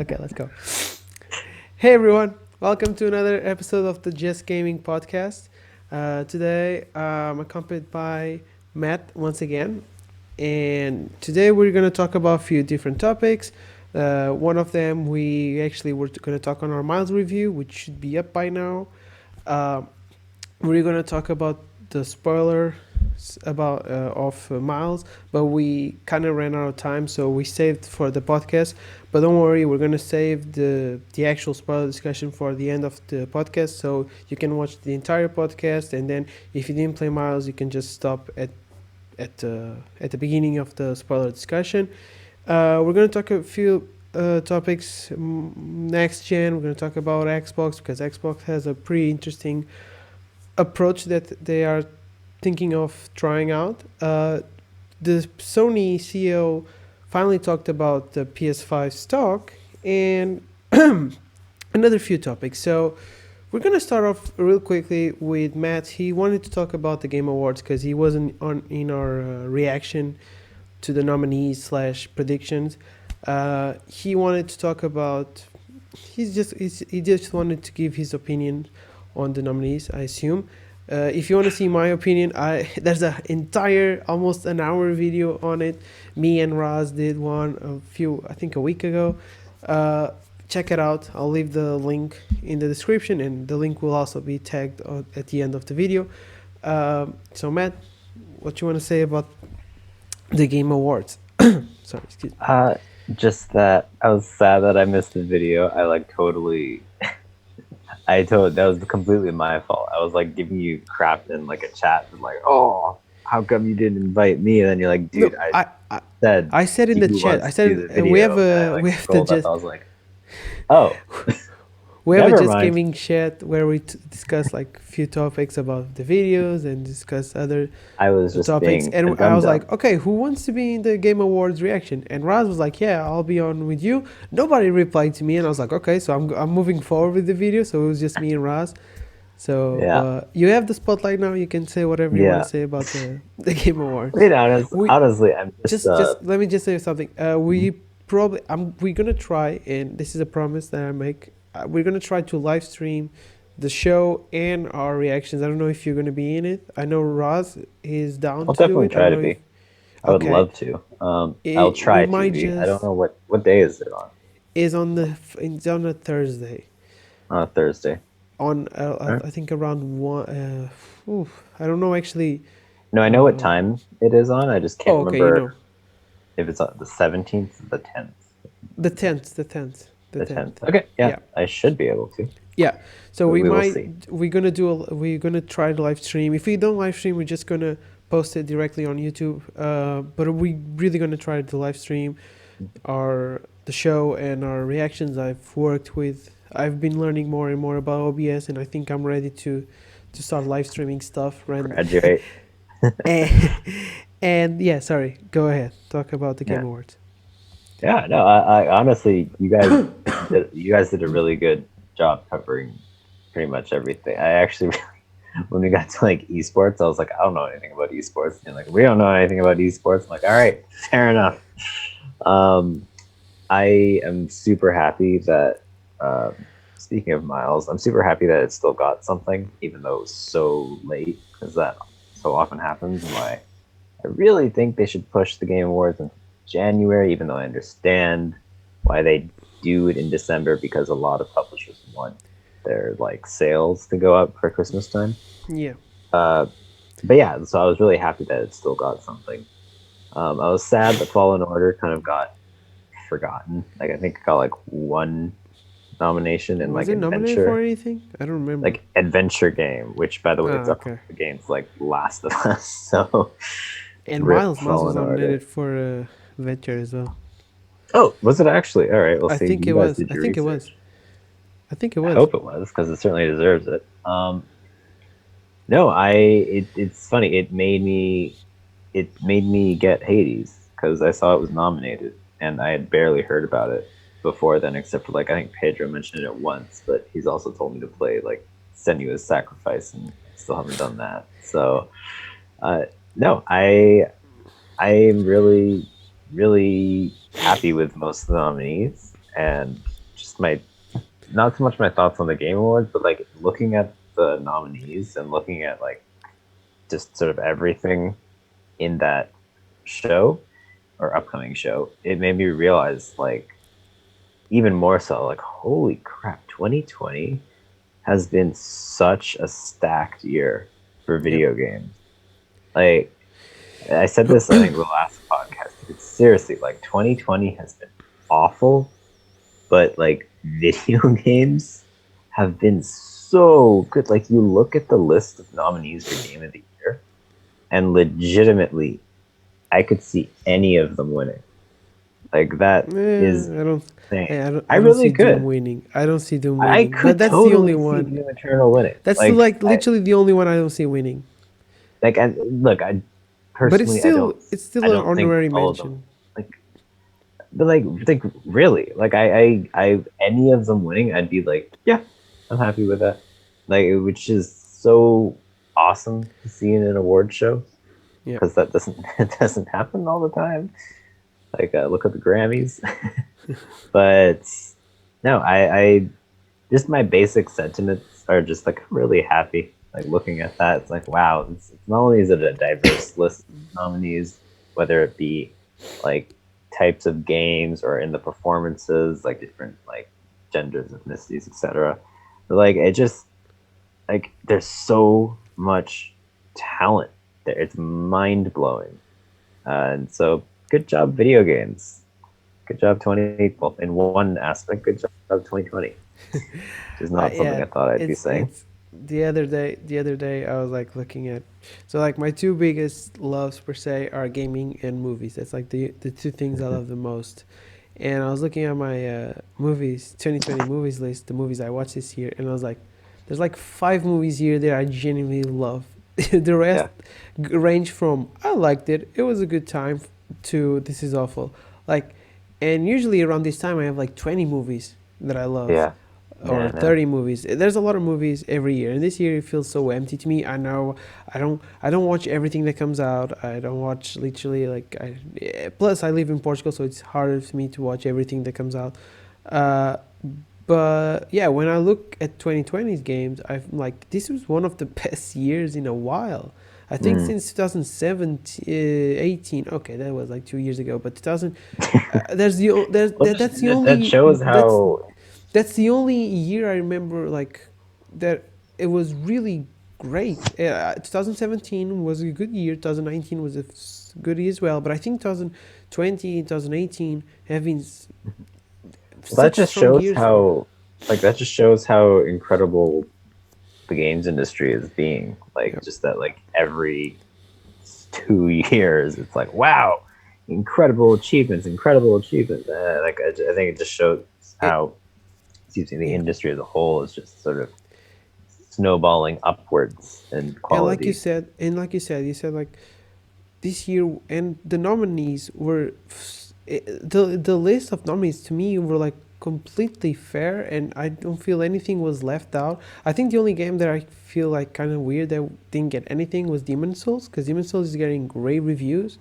Okay, let's go. Hey everyone, welcome to another episode of the Just Gaming podcast. Today I'm accompanied by Matt once again, and today we're going to talk about a few different topics. One of them we actually were going to talk on our Miles review, which should be up by now. Uh, we're going to talk about the spoiler about of Miles, but we kind of ran out of time, so we saved for the podcast. But don't worry, we're gonna save the actual spoiler discussion for the end of the podcast, so you can watch the entire podcast. And then, if you didn't play Miles, you can just stop at the beginning of the spoiler discussion. We're gonna talk a few topics next gen. We're gonna talk about Xbox because Xbox has a pretty interesting approach that they are thinking of trying out. The Sony CEO finally talked about the PS5 stock and another few topics. So we're gonna start off real quickly with Matt. He wanted to talk about the Game Awards because he wasn't on in our reaction to the nominees slash predictions. He wanted to talk about. He just wanted to give his opinion on the nominees, I assume. If you want to see my opinion, there's an entire almost an hour video on it. Me and Raz did one I think a week ago. Check it out. I'll leave the link in the description, and the link will also be tagged at the end of the video. So Matt, what you want to say about the Game Awards? Sorry, excuse me. Just that I was sad that I missed the video. I totally that was completely my fault. I was giving you crap in a chat and oh, how come you didn't invite me? And then you're like, dude, No, I said in the chat. I said we have the just. I was like, oh. We have a Never Just mind. Gaming chat where we discuss a few topics about the videos and discuss other I was just topics. being And I was like, okay, who wants to be in the Game Awards reaction? And Raz was like, yeah, I'll be on with you. Nobody replied to me, and I was like, okay, so I'm moving forward with the video. So it was just me and Raz. So Yeah. you have the spotlight now. You can say whatever you want to say about the Game Awards. I mean, honestly, I'm just let me just say something. We're gonna try, and this is a promise that I make. We're gonna try to live stream the show and our reactions. I don't know if you're gonna be in it. I know Roz is down I'll to do definitely it. try to be. I would Okay. love to. I'll try we might to be. I just don't know what day is it on. is on a Thursday On a Thursday. on Alright. I think around one. I don't know actually. No, I know what time it is on. I just can't Oh, okay, remember if it's on the 17th or the 10th. the 10th, the 10th, The 10th. Okay, yeah, I should be able to. Yeah, so But we we will might see. we're gonna try to live stream. If we don't live stream, we're just gonna post it directly on YouTube. But we really gonna try to live stream the show and our reactions. I've been learning more and more about OBS, and I think I'm ready to start live streaming stuff. Graduate. And yeah, sorry. Go ahead. Talk about the Game Awards. Yeah, no, I honestly, you guys did a really good job covering pretty much everything. I actually, when we got to esports, I was like, I don't know anything about esports. And we don't know anything about esports. I'm like, all right, fair enough. I am super happy that, speaking of Miles, I'm super happy that it still got something, even though it was so late, because that so often happens. And I really think they should push the Game Awards in January, even though I understand why they do it in December, because a lot of publishers want their sales to go up for Christmas time. Yeah. But yeah, so I was really happy that it still got something. I was sad that Fallen Order kind of got forgotten. I think it got one nomination in Was it adventure. nominated for anything? I don't remember. Adventure game, which by the way, it's up against Last of Us. So. And Miles was nominated for Venture as well. Oh, was it actually? All right, we'll see. I think it was. I think it was. I hope it was, because it certainly deserves it. No, it's funny. It made me get Hades, because I saw it was nominated, and I had barely heard about it before then, except for I think Pedro mentioned it once, but he's also told me to play Senua's Sacrifice, and still haven't done that. So, no, I am really, really happy with most of the nominees, and just my not so much my thoughts on the Game Awards, but like looking at the nominees and looking at like just sort of everything in that show or upcoming show, it made me realize like even more so like holy crap, 2020 has been such a stacked year for Yep. video games. Like I said this, I think the last podcast. It's seriously like 2020 has been awful, but like video games have been so good. Like you look at the list of nominees for Game of the Year, and legitimately, I could see any of them winning. Like that is I don't. insane. I I don't really see Doom could. winning. I don't see Doom I winning. But could that's the only totally see one. Doom Eternal winning. That's like literally the only one I don't see winning. I look. I But personally, I don't. it's still I an don't think honorary all of them. mention. Like but like really, like I any of them winning, I'd be like, yeah, I'm happy with that. Like, which is so awesome to see in an award show Yeah. because that doesn't it doesn't happen all the time. Like, look at the Grammys, but no, I just my basic sentiments are just like really happy. Like looking at that, it's like wow, it's not only is it a diverse list of nominees, whether it be like types of games or in the performances, like different like genders, ethnicities, etc. But like it just like there's so much talent there. It's mind blowing, and so good job, video games. Good job, 20. Well, in one aspect, good job, 2020. Which is not something I Yeah, thought I'd be saying. it's the other day I was like looking at, so like my two biggest loves per se are gaming and movies. That's like the two things I love the most. And I was looking at my movies 2020 movies list, the movies I watched this year, and I was like, there's like five movies here that I genuinely love. The rest Yeah, range from I liked it, it was a good time, to this is awful. Like, and usually around this time I have like 20 movies that I love, yeah, or yeah, no, 30 movies. There's a lot of movies every year, and this year it feels so empty to me. I know I don't watch everything that comes out. I don't watch literally like plus I live in Portugal, so it's harder for me to watch everything that comes out. Uh, but yeah, when I look at 2020's games, I'm like, this was one of the best years in a while. I think mm. since 2017, 18. Okay, that was like 2 years ago. But 2000, there's Well, that's the that only shows that's how. that's the only year I remember like that it was really great. 2017 was a good year. 2019 was a good year as well. But I think 2020, 2018 have been Well, that such just strong shows years for me. how, like, that just shows how incredible the games industry is being. Like, Yeah. just that, like, every 2 years, it's like, wow, incredible achievements, incredible achievements. I think it just shows It, how, excuse me, the yeah. industry as a whole is just sort of snowballing upwards in And like you quality. said, you said like this year, and the nominees were the list of nominees to me were like completely fair, and I don't feel anything was left out. I think the only game that I feel like kind of weird that didn't get anything was Demon Souls, because Demon Souls is getting great reviews,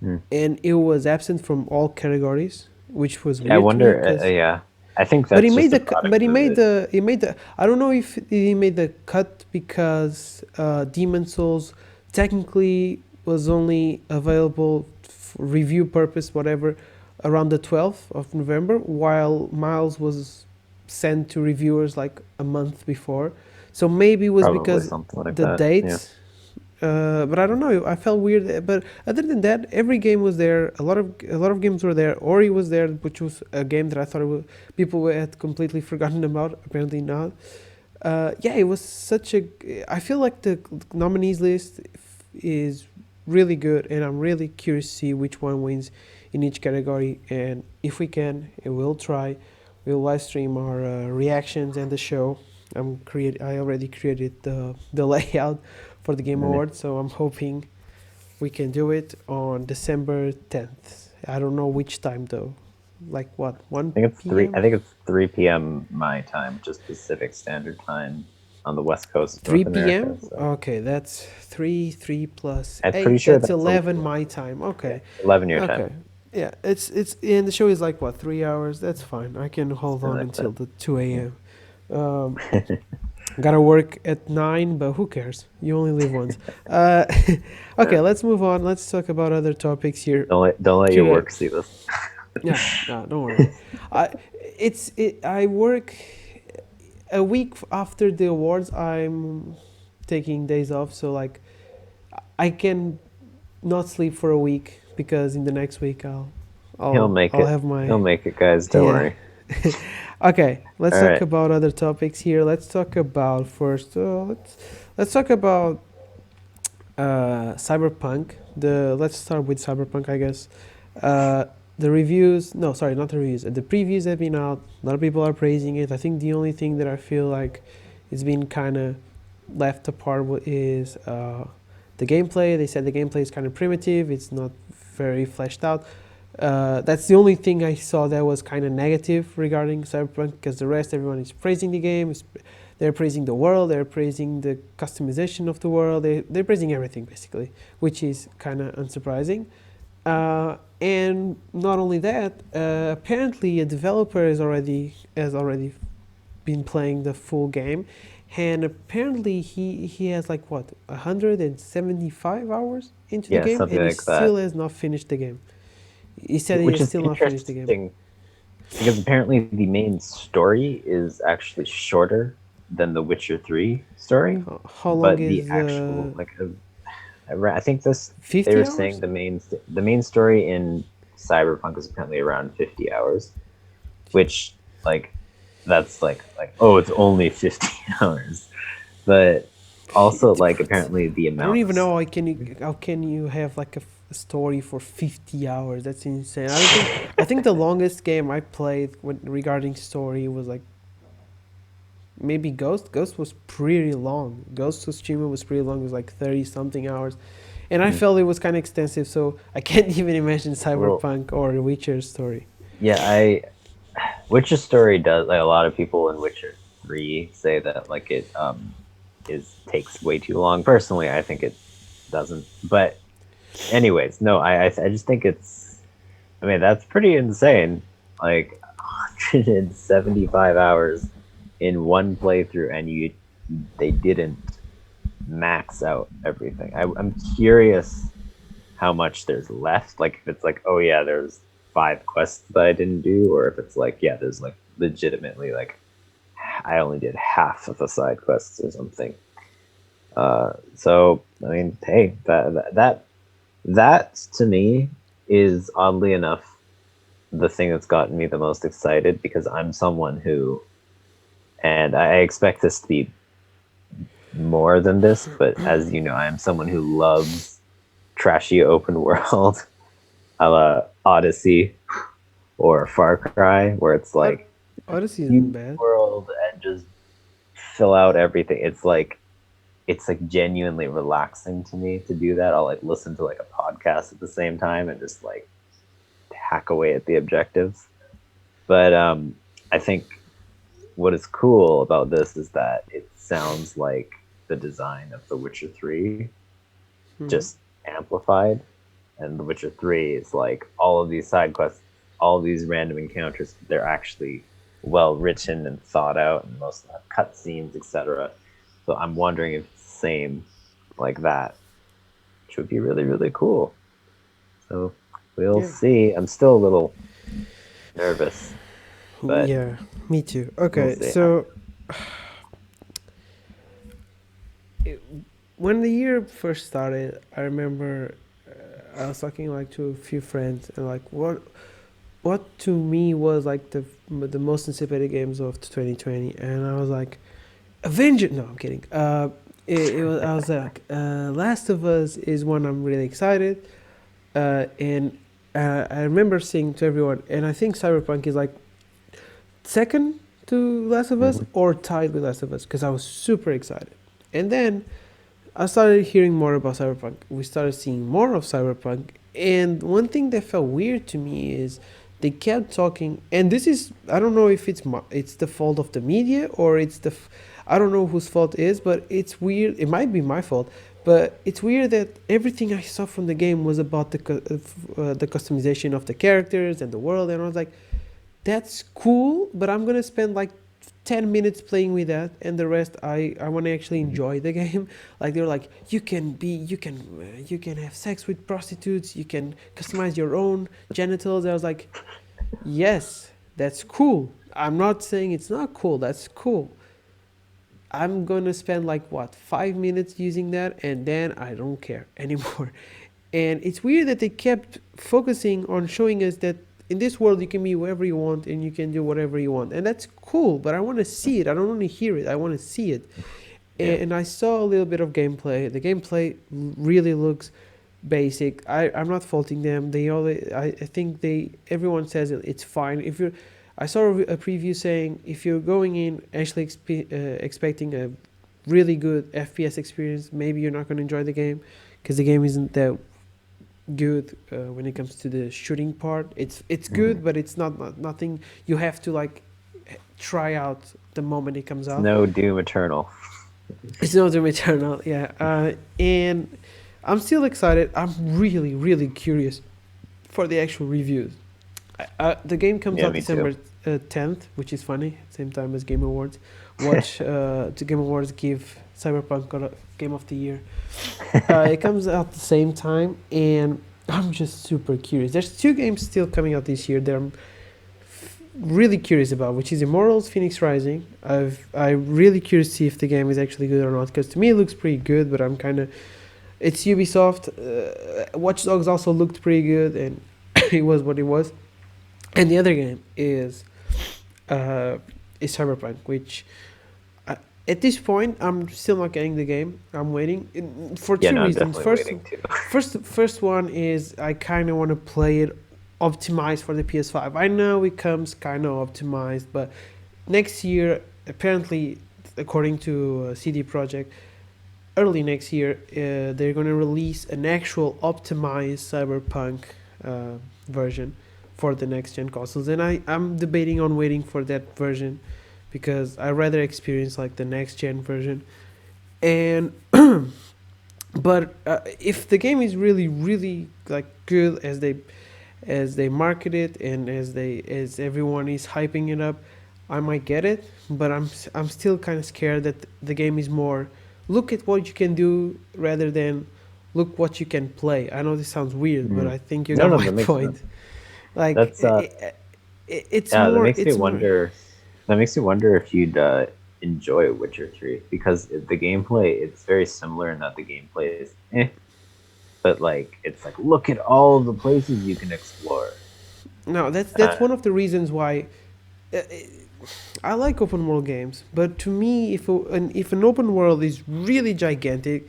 Hmm. and it was absent from all categories, which was Yeah, I weird to me wonder. because. Yeah, I think But he that's made just a the but product of it. he made the I don't know if he made the cut because Demon Souls technically was only available for review purpose whatever around the 12th of November, while Miles was sent to reviewers like a month before. So maybe it was Probably because something like the that. Yeah. dates, but I don't know. I felt weird. But other than that, every game was there. A lot of games were there. Ori was there, which was a game that I thought people had completely forgotten about. Apparently not. Yeah, it was such a. I feel like the nominees list is really good, and I'm really curious to see which one wins in each category. And if we can, and we'll try. We'll live stream our reactions and the show. I already created the layout for the Game Mm. Awards, so I'm hoping we can do it on December 10th. I don't know which time though. Like what, I think it's 1 three. I p.m.? think it's 3 p.m. my time, which is Pacific Standard Time on the west coast of 3 North America. p.m. So Okay, that's 3 plus I'm pretty 8. sure That's that's 11 my time. yeah, Okay, 11 your okay. time. Yeah, it's and the show is like what 3 hours. That's fine. I can hold Something on like until that. the 2 Yeah. a.m. Um, Gotta work at 9, but who cares? You only live once. Uh, okay, Yeah. let's move on. Let's talk about other topics here. Don't let your Today, work see this. yeah, no, don't worry. I I work a week after the awards. I'm taking days off, so like I can not sleep for a week because in the next week He'll make I'll it. have He'll my make it, guys. Don't yeah. worry. Okay, let's All talk right. about other topics here. Let's talk about first. Let's talk about Cyberpunk. The let's start with Cyberpunk, I guess. Uh, the reviews, no, sorry, not the reviews. The previews have been out. A lot of people are praising it. I think the only thing that I feel like it's been kind of left apart is the gameplay. They said the gameplay is kind of primitive. It's not very fleshed out. That's the only thing I saw that was kind of negative regarding Cyberpunk, because the rest, everyone is praising the game. They're praising the world. They're praising the customization of the world. They're praising everything basically, which is kind of unsurprising. And not only that, apparently a developer has already been playing the full game, and apparently he has like what 175 hours into the Yeah, game, something and he like that. still has not finished the game. He said he Which has is still not finished the game. interesting because apparently the main story is actually shorter than the Witcher 3 story, How long but the is actual I think this they 50 were saying hours? the main story in Cyberpunk is apparently around 50 hours, which like that's like oh it's only 50 hours, but also like What? apparently the I don't amount of even know story. how can you have like a story for 50 hours. That's insane. I think the longest game I played regarding story was like maybe Ghost was pretty long. Ghost of Tsushima was pretty long. It was like 30 something hours, and I Hmm. felt it was kind of extensive. So I can't even imagine Well, Cyberpunk or Witcher's story. yeah, I Witcher story does like a lot of people in Witcher 3 say that like it is takes way too long. Personally, I think it doesn't. But anyways, no, I just think it's I mean that's pretty insane. Like 175 hours in one playthrough and they didn't max out everything. I'm curious how much there's left. Like if it's like, oh yeah, there's 5 quests that I didn't do, or if it's like, yeah, there's like legitimately like I only did half of the side quests or something. So I mean, hey, that to me is oddly enough the thing that's gotten me the most excited because I'm someone who, and I expect this to be more than this, but as you know, I am someone who loves trashy open world, a la Odyssey or Far Cry, where it's Od- like Odyssey isn't huge bad. world and just fill out everything. It's like genuinely relaxing to me to do that. I'll like listen to like a podcast at the same time and just like hack away at the objectives. But I think what is cool about this is that it sounds like the design of The Witcher 3 Hmm. just amplified. And The Witcher 3 is like all of these side quests, all of these random encounters, they're actually well written and thought out, and most of them have cutscenes, etc. So I'm wondering if it's the same like that, which would be really, really cool. So we'll Yeah. see. I'm still a little nervous, but Yeah. Me too. we'll Okay. see. So it, when the year first started, I remember I was talking like to a few friends and like what to me was like the most anticipated games of 2020, and I was like Avenger. No, I'm kidding. It was I was like Last of Us is one I'm really excited, and I remember saying to everyone, and I think Cyberpunk is like second to Last of Us Mhm. or tied with Last of Us because I was super excited, and then I started hearing more about Cyberpunk. We started seeing more of Cyberpunk, and one thing that felt weird to me is they kept talking. And this is I don't know if it's the fault of the media or I don't know whose fault it is, but it's weird. It might be my fault, But it's weird that everything I saw from the game was about the customization of the characters and the world, and I was like, that's cool, but I'm gonna spend like 10 minutes playing with that, and the rest I want to actually Mhm. enjoy the game. Like they're like, you can have sex with prostitutes, you can customize your own genitals. I was like, yes, that's cool. I'm not saying it's not cool. That's cool. I'm gonna spend like what 5 minutes using that, and then I don't care anymore. And it's weird that they kept focusing on showing us that in this world you can be whoever you want and you can do whatever you want, and that's cool. But I want to see it. I don't want to hear it. I want to see it. Yeah. And I saw a little bit of gameplay. The gameplay really looks basic. I'm not faulting them. They all I think they everyone says it's fine. If you're I saw a preview saying if you're going in actually expecting a really good FPS experience, maybe you're not going to enjoy the game because the game isn't that good when it comes to the shooting part. It's Mhm. good, but it's nothing you have to like try out the moment it comes It's out. no Doom Eternal. It's not Doom Eternal, yeah. And I'm still excited. I'm really, really curious for the actual reviews. The game comes Yeah, out me too. December 10th, which is funny, same time as Game Awards. Watch the Game Awards give Cyberpunk Game of the Year. It comes out the same time, and I'm just super curious. There's two games still coming out this year that I'm really curious about, which is Immortals Phoenix Rising. I'm really curious to see if the game is actually good or not, because to me it looks pretty good, but I'm kind of it's Ubisoft. Watch Dogs also looked pretty good, and it was what it was. And the other game uh, is Cyberpunk, which uh, at this point I'm still not getting the game. I'm waiting for Yeah, two no, I'm reasons. definitely waiting too. First one is I kind of want to play it optimized for the PS5. I know it comes kind of optimized, but next year apparently, according to CD Projekt, early next year they're going to release an actual optimized Cyberpunk version for the next gen consoles, and I'm debating on waiting for that version because I rather experience like the next gen version. And but if the game is really like good as they market it and as everyone is hyping it up, I might get it. But I'm still kind of scared that the game is more look at what you can do rather than look what you can play. I know this sounds weird, but Mhm. I think you No, got no, my that makes point. sense. Like That's that makes me it's more. wonder. That makes me wonder if you'd enjoy Witcher 3 because the gameplay it's very similar in that the gameplay is but like it's like look at all the places you can explore. No, that's Uh, one of the reasons why uh, I like open world games. But to me, if an open world is really gigantic,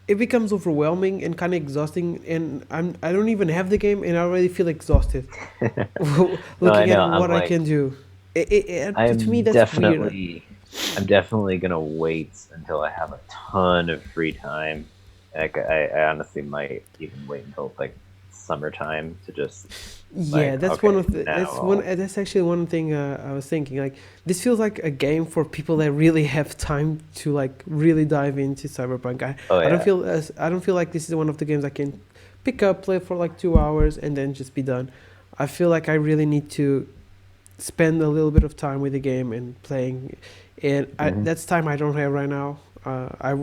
it becomes overwhelming and kind of exhausting. And I don't even have the game, and I already feel exhausted no, I looking at know. I'm what I like can do. To me, I'm that's weird. definitely gonna wait until I have a ton of free time. Like I honestly might even wait until like summertime to just Yeah, like that's one okay of the now I'll that's actually one thing I was thinking. Like this feels like a game for people that really have time to like really dive into Cyberpunk. oh yeah I don't feel like this is one of the games I can pick up, play for like 2 hours, and then just be done. I feel like I really need to spend a little bit of time with the game and playing, and hmm that's time I don't have right now. I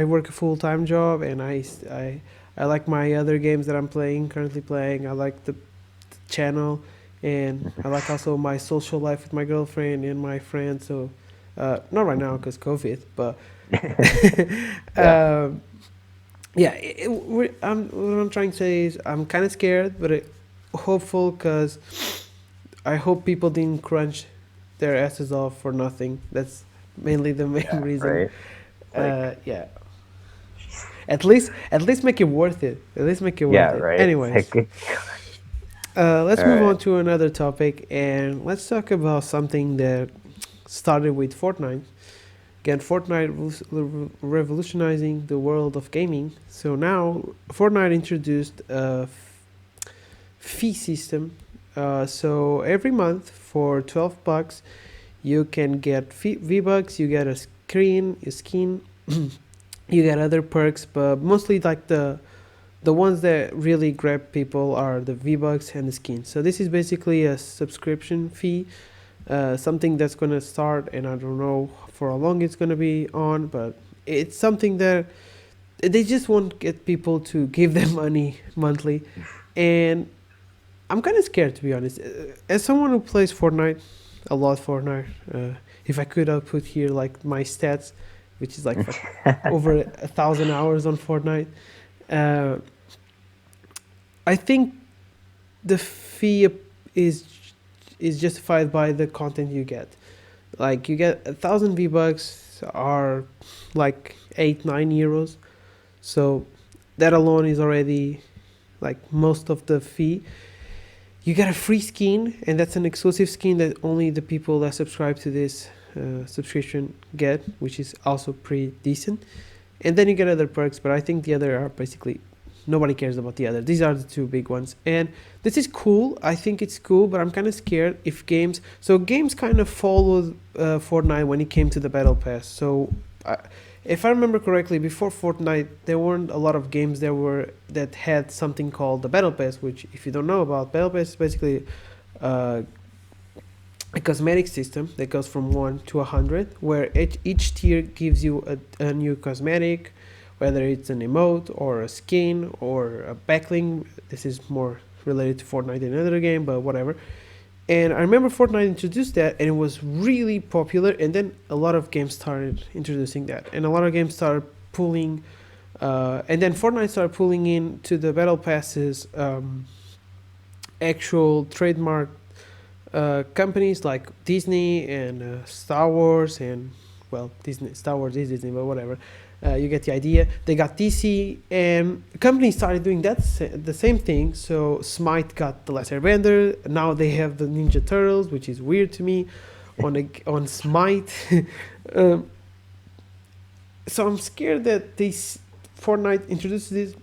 work a full time job, and I like my other games that I'm playing currently playing. I like the channel, and I like also my social life with my girlfriend and my friends. So not right now because COVID, but yeah um, yeah, what I'm trying to say is I'm kind of scared, but hopeful because I hope people didn't crunch their asses off for nothing. That's mainly the main yeah reason. right it's like Yeah, at least make it worth it. At least make it yeah worth it. right it's Anyways, like let's all move right on to another topic, and let's talk about something that started with Fortnite. Again, Fortnite revolutionizing the world of gaming. So now Fortnite introduced a fee system. So every month for $12, you can get V Bucks. You get a skin, You get other perks, but mostly like the ones that really grab people are the V-Bucks and the skins. So this is basically a subscription fee, something that's gonna start, and I don't know for how long it's gonna be on, but it's something that they just want to get people to give them money monthly, and I'm kind of scared, to be honest. As someone who plays Fortnite, a lot Fortnite, if I could, I'll put here like my stats, which is like over 1,000 hours on Fortnite. Uh, I think the fee is is justified by the content you get. Like you get 1,000 V Bucks are like 8 9 euros, so that alone is already like most of the fee. You get a free skin, and that's an exclusive skin that only the people that subscribe to this subscription get, which is also pretty decent. And then you get other perks, but I think the other are basically nobody cares about the other. These are the two big ones, and this is cool. I think it's cool, but I'm kind of scared if games. So games kind of followed Fortnite when it came to the battle pass. So if I remember correctly, before Fortnite, there weren't a lot of games that had something called the battle pass. Which, if you don't know about, battle pass is basically uh, a cosmetic system that goes from 1 to 100, where each tier gives you a new cosmetic, whether it's an emote or a skin or a backlink. This is more related to Fortnite than another game, but whatever. And I remember Fortnite introduced that, and it was really popular. And then a lot of games started introducing that, and a lot of games started pulling. And then Fortnite started pulling in to the battle passes actual trademark companies like Disney and Star Wars, and well, Disney Star Wars is Disney, but whatever. You get the idea. They got DC, and companies started doing the same thing. So Smite got the Last Airbender. Now they have the Ninja Turtles, which is weird to me, on Smite. um, so I'm scared that this Fortnite introduces this,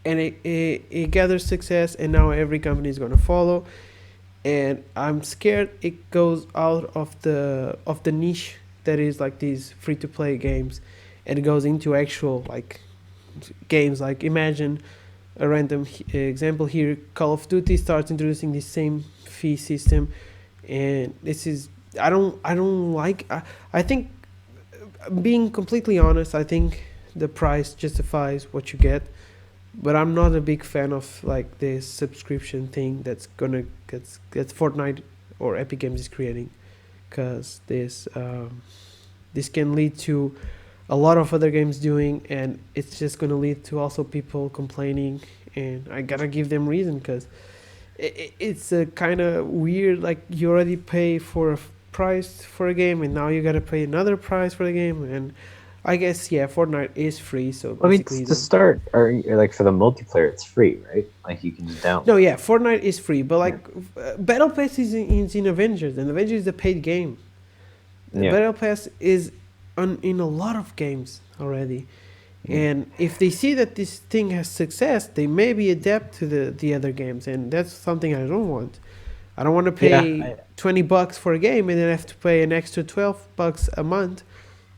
and it gathers success, and now every company is gonna follow. And I'm scared it goes out of the niche that is like these free to play games, and it goes into actual like games. Like imagine a random example here: Call of Duty starts introducing this same fee system, and this is I don't like. I think, being completely honest, I think the price justifies what you get, but I'm not a big fan of like this subscription thing that's Fortnite or Epic Games is creating, because this can lead to a lot of other games doing, and it's just gonna lead to also people complaining, and I gotta give them reason, because it's a kind of weird. Like you already pay for a price for a game, and now you gotta pay another price for the game, and I guess yeah, Fortnite is free, so I mean, basically to start, or like for the multiplayer, it's free, right? Like you can just download. no, yeah, Fortnite is free, but Yeah. like Battle Pass is in Avengers, and Avengers is a paid game. Yeah. Battle Pass is in a lot of games already, Mm. and if they see that this thing has success, they maybe adapt to the other games, and that's something I don't want. I don't want to Yeah. pay $20 for a game and then have to pay an extra $12 a month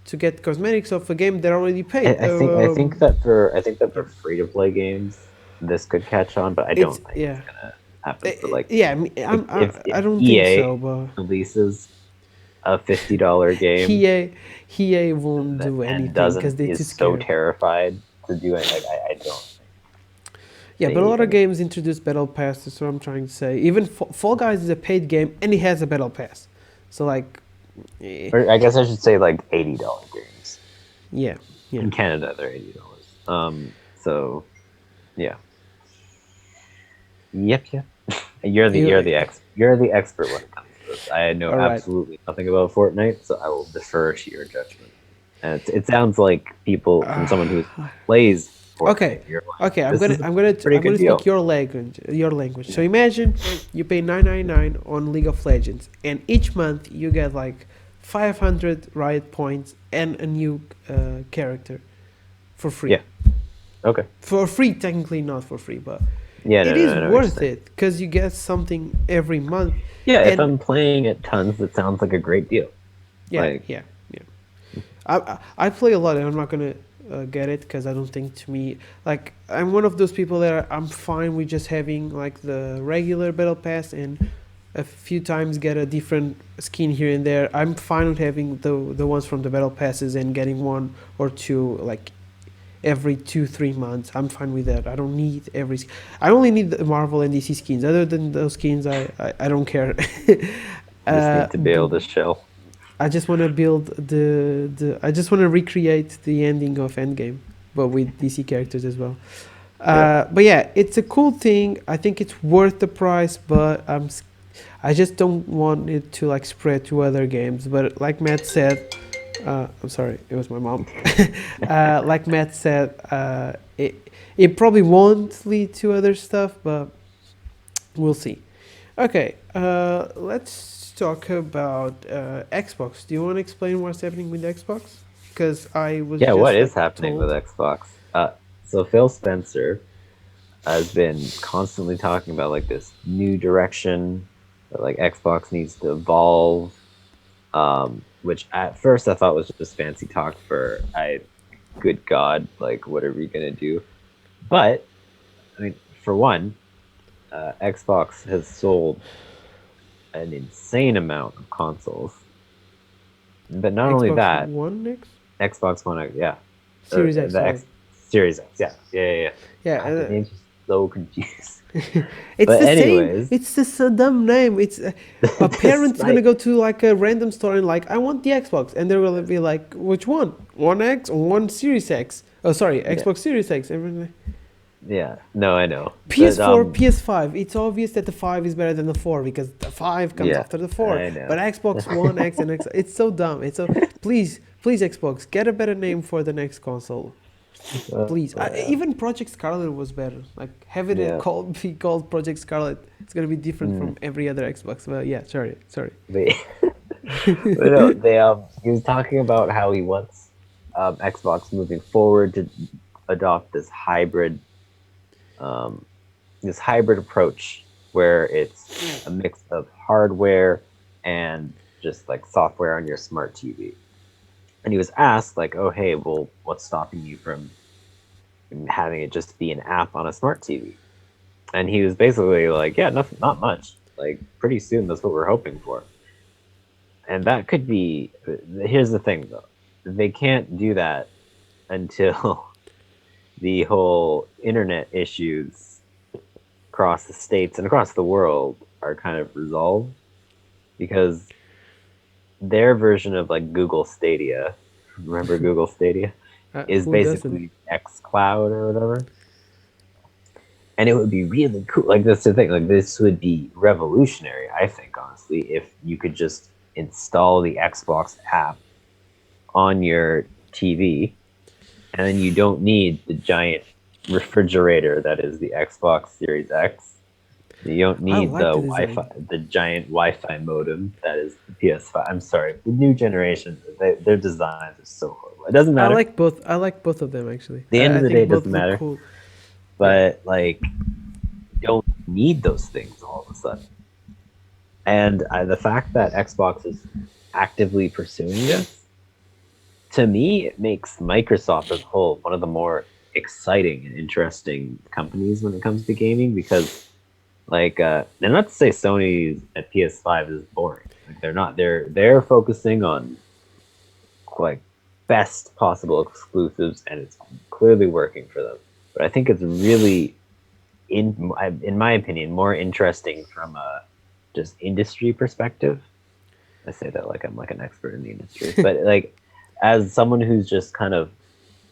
to get cosmetics of a game that I already paid. I think that for free to play games, this could catch on, but I It's don't think yeah, it's gonna happen for like yeah. I if don't think EA so, but releases a $50 game EA won't do and anything because doesn't they're too is so scared. terrified to do it. Like I don't think Yeah, but a they. lot I of mean, games introduce battle pass. That's what I'm trying to say. Even Fall Guys is a paid game and it has a battle pass. So like, or I guess I should say like $80 games. yeah, yeah. In Canada, they're $80. So yeah. Yep. You're the expert when it comes to this. I know All right. absolutely nothing about Fortnite, so I will defer to your judgment. And it sounds like people from someone who plays Okay, Fortnite, you're like, okay. this is a pretty I'm good gonna speak deal. your language. Your language. So Yeah. imagine you pay 9.99 on League of Legends, and each month you get like 500 riot points and a new character for free. Yeah. Okay. For free, technically not for free, but Yeah, it no, is no, no, what you're worth saying. it because you get something every month. Yeah, if And I'm playing it tons, it sounds like a great deal. yeah, Like, yeah, yeah. I play a lot, and I'm not gonna get it because I don't think to me like I'm one of those people that I'm fine with just having like the regular battle pass and a few times get a different skin here and there. I'm fine with having the ones from the battle passes and getting one or two like every 2 3 months. I'm fine with that. I don't need every. I only need the Marvel and DC skins. Other than those skins, I don't care. You just need to be B- able to chill. I just want to build the. I just want to recreate the ending of Endgame, but with DC characters as well. Yep. But yeah, it's a cool thing. I think it's worth the price, but I just don't want it to like spread to other games. But like Matt said, I'm sorry, it was my mom. Like Matt said, it probably won't lead to other stuff, but we'll see. Okay, let's talk about Xbox. Do you want to explain what's happening with Xbox? Because I was Yeah, what just like is happening with told. Xbox? So Phil Spencer has been constantly talking about like this new direction that like Xbox needs to evolve. Which at first I thought was just fancy talk for good God, like what are we gonna do? But I mean, for one, Xbox has sold an insane amount of consoles, but not only Xbox that, One X? Xbox One X, yeah, or Series X, the sorry. X Series X, yeah, yeah, yeah, yeah. Yeah, God, the names are so confused. it's But the same. anyways, It's just a dumb name. It's a parent's gonna despite go to like a random store and like, I want the Xbox, and they're gonna be like, which one? One X or one Series X? Oh, sorry, yeah, Xbox Series X. Everything. yeah, no, I know, but PS4, PS5. It's obvious that the 5 is better than the 4 because the 5 comes yeah, after the 4. I know. But Xbox One X and X, it's so dumb. It's so please, please Xbox, get a better name for the next console. Please, Yeah, even Project Scarlet was better. Like have it yeah. called be called Project Scarlet. It's gonna be different Mm, from every other Xbox. Well, yeah, sorry, sorry. but, but no, they he was talking about how he wants Xbox moving forward to adopt um, this hybrid approach where it's a mix of hardware and just like software on your smart TV. And he was asked like, "Oh, hey, well, what's stopping you from having it just be an app on a smart TV?" And he was basically like, "Yeah, nothing, not much. Like, pretty soon, that's what we're hoping for." And that could be. Here's the thing, though: they can't do that until the whole internet issues across the states and across the world are kind of resolved, because their version of like Google Stadia, remember Google Stadia, is Who doesn't? basically X Cloud or whatever. And it would be really cool. Like, that's the thing. Like, this would be revolutionary, I think, honestly, if you could just install the Xbox app on your TV, and then you don't need the giant refrigerator that is the Xbox Series X. You don't I need like the the Wi-Fi, design. the giant Wi-Fi modem that is the PS5. I'm sorry, the new generation, their designs are so horrible. It doesn't I matter. At like both. I like both of them actually. the end I of the day, think it both doesn't look matter. cool. Yeah. But like, you don't need those things all of a sudden. And the fact that Xbox is actively pursuing this, to me, it makes Microsoft as a whole one of the more exciting and interesting companies when it comes to gaming, because like, and not to say Sony at PS5 is boring. Like, they're not. They're focusing on like best possible exclusives, and it's clearly working for them. But I think it's really, in my opinion, more interesting from a just industry perspective. I say that like I'm like an expert in the industry, but like as someone who's just kind of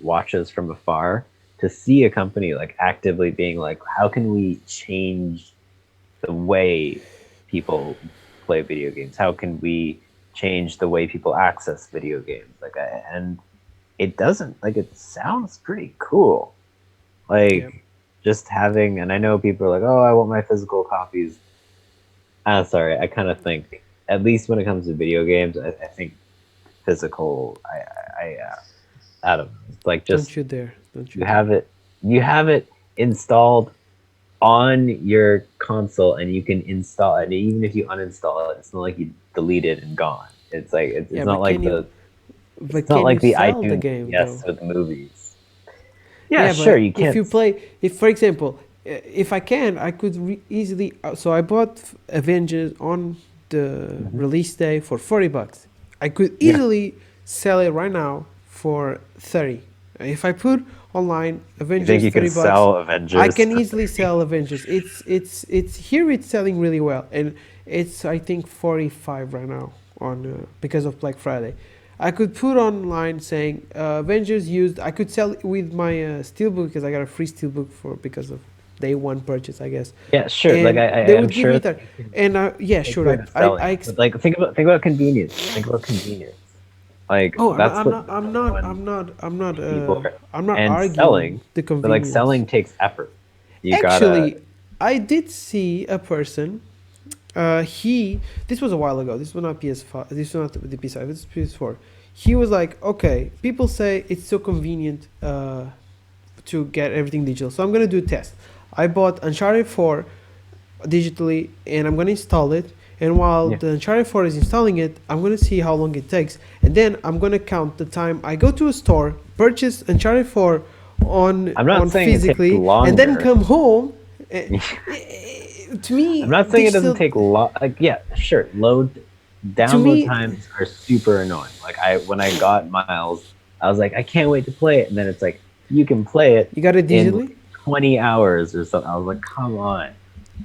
watches from afar, to see a company like actively being like, how can we change the way people play video games? How can we change the way people access video games? And it doesn't, like, it sounds pretty cool. Yeah. Like, just having, and I know people are like, oh, I want my physical copies. Sorry, I kind of think, at least when it comes to video games, I think physical. I don't know. It's like, Don't just you dare. Don't you you dare. have it, you have it installed on your console, and you can install it. And even if you uninstall it, it's not like you delete it and gone. It's like it's Yeah, not like but it's not can you like the sell the iTunes game yes though? with movies. Yeah, Yeah, sure. but You if can't. you play, if for example, if I can, I could easily. So I bought Avengers on the Mhm. release day for $40. I could Yeah. easily sell it right now for 30. If I put online You think Avengers you can $30, sell I Avengers can for easily sell Avengers. It's here. It's selling really well, and it's I think 45 right now on because of Black Friday. I could put online saying Avengers used. I could sell it with my steelbook because I got a free steelbook for because of day one purchase, I guess. Yeah, sure. Like And they I'm would give me sure that. that you can And yeah, take sure. care of selling I it, but like think about convenience. Think about convenience. Like oh, that's what the I'm number not, one thing people are. I'm not And arguing selling, the but like convenience. selling takes effort. You gotta. Actually, I did see a person. He this was a while ago. This was not PS5. This was not the PS5. This is PS4. He was like, okay, people say it's so convenient to get everything digital, so I'm gonna do a test. I bought Uncharted 4 digitally, and I'm gonna install it. And while Yeah. the Uncharted 4 is installing it, I'm gonna see how long it takes, and then I'm gonna count the time I go to a store, purchase Uncharted 4 I'm not on saying it takes physically, and then longer. come home. To I'm me, not saying it doesn't digital. take long. Like, yeah, sure. To Download me, times are super annoying. Like when I got Miles, I was like, I can't wait to play it, and then it's like you can play it you got it in digitally. 20 hours or something. I was like, come on.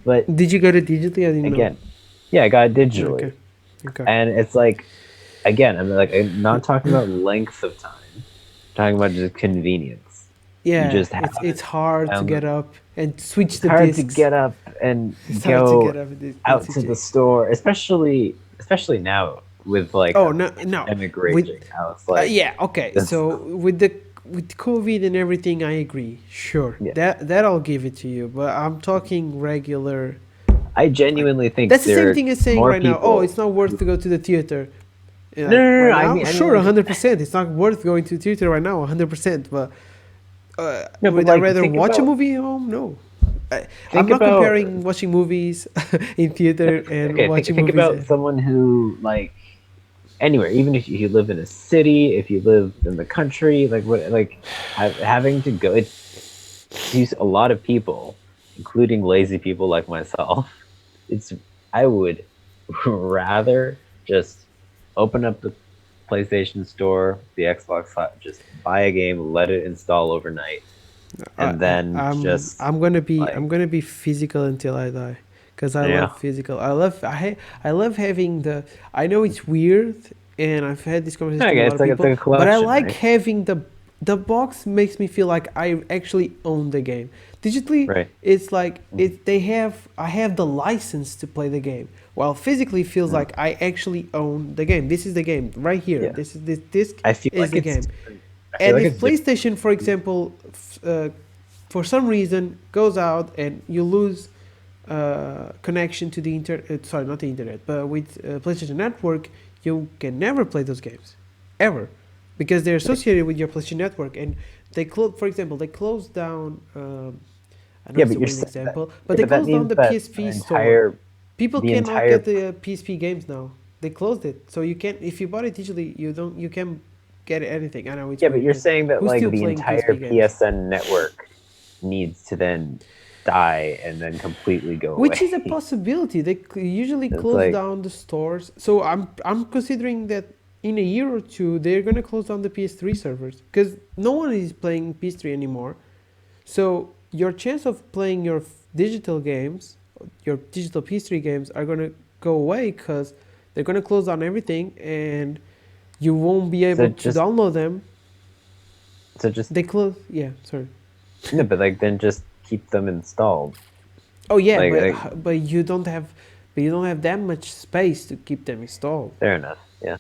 But Did you get it digitally? I didn't know. again, yeah, I got it Okay, digitally, okay. and it's like, again, I'm not talking about length of time. I'm talking about just convenience. You Yeah, just have it's it hard to down. get up and switch It's the hard to discs. get up and It's hard to go get up and out to the store, especially now with like Oh a no, no. pandemic With raging. Now it's like yeah, okay. it's So with COVID and everything, I agree. Sure, yeah. that I'll give it to you. But I'm talking regular. I Like genuinely think that's the there same are thing as saying more right now. Oh, it's people. not worth to go to the theater. No, Like no, no, no. right I now, mean, sure, like 100%. It's not worth going to the theater right now, 100%. But no, but would I like rather watch a movie at home? No. I'm think not about comparing watching movies in theater and okay, watching think movies about at home. someone who like anywhere, even if you live in a city, if you live in the country, like what, like having to go. It's a lot of people, including lazy people like myself. It's I would rather just open up the PlayStation Store, the Xbox, just buy a game, let it install overnight, and then just I'm like gonna be physical until I die, cause I love yeah, physical. I love having the. I know it's weird, and I've had this conversation with a okay, lot of it's like people, a but I collection, like right? having the box makes me feel like I actually own the game. Digitally, Right. it's like Mhm. I have the license to play the game, while physically feels Mm. like I actually own the game. This is the game right here. Yeah, This is this disc I feel is like the it's game. different. I feel And like if it's different. PlayStation, for example, for some reason goes out and you lose connection to the internet, sorry, not the internet, but with PlayStation Network, you can never play those games, ever, because they're associated with your PlayStation Network. And for example, they closed down. I know Yeah, it's but a you're weird saying that. example, but Yeah, they but that closed down means the that PSP store. People the cannot entire get the PSP games now. They closed it, so you can't. If you bought it digitally, you can get anything. I know it's yeah, but weird you're because saying that who's like still the playing entire PSP games? PSN network needs to then die and then completely go Which away. is a possibility. They usually It's close like down the stores. So I'm considering that in a year or two they're gonna close down the PS3 servers because no one is playing PS3 anymore. So your chance of playing your digital games, your digital PS3 games, are gonna go away because they're gonna close down everything and you won't be so able to just download them. so just They close. Yeah, sorry. no, but like then just keep them installed. Oh yeah, Like but you don't have that much space to keep them installed. fair enough. Yeah.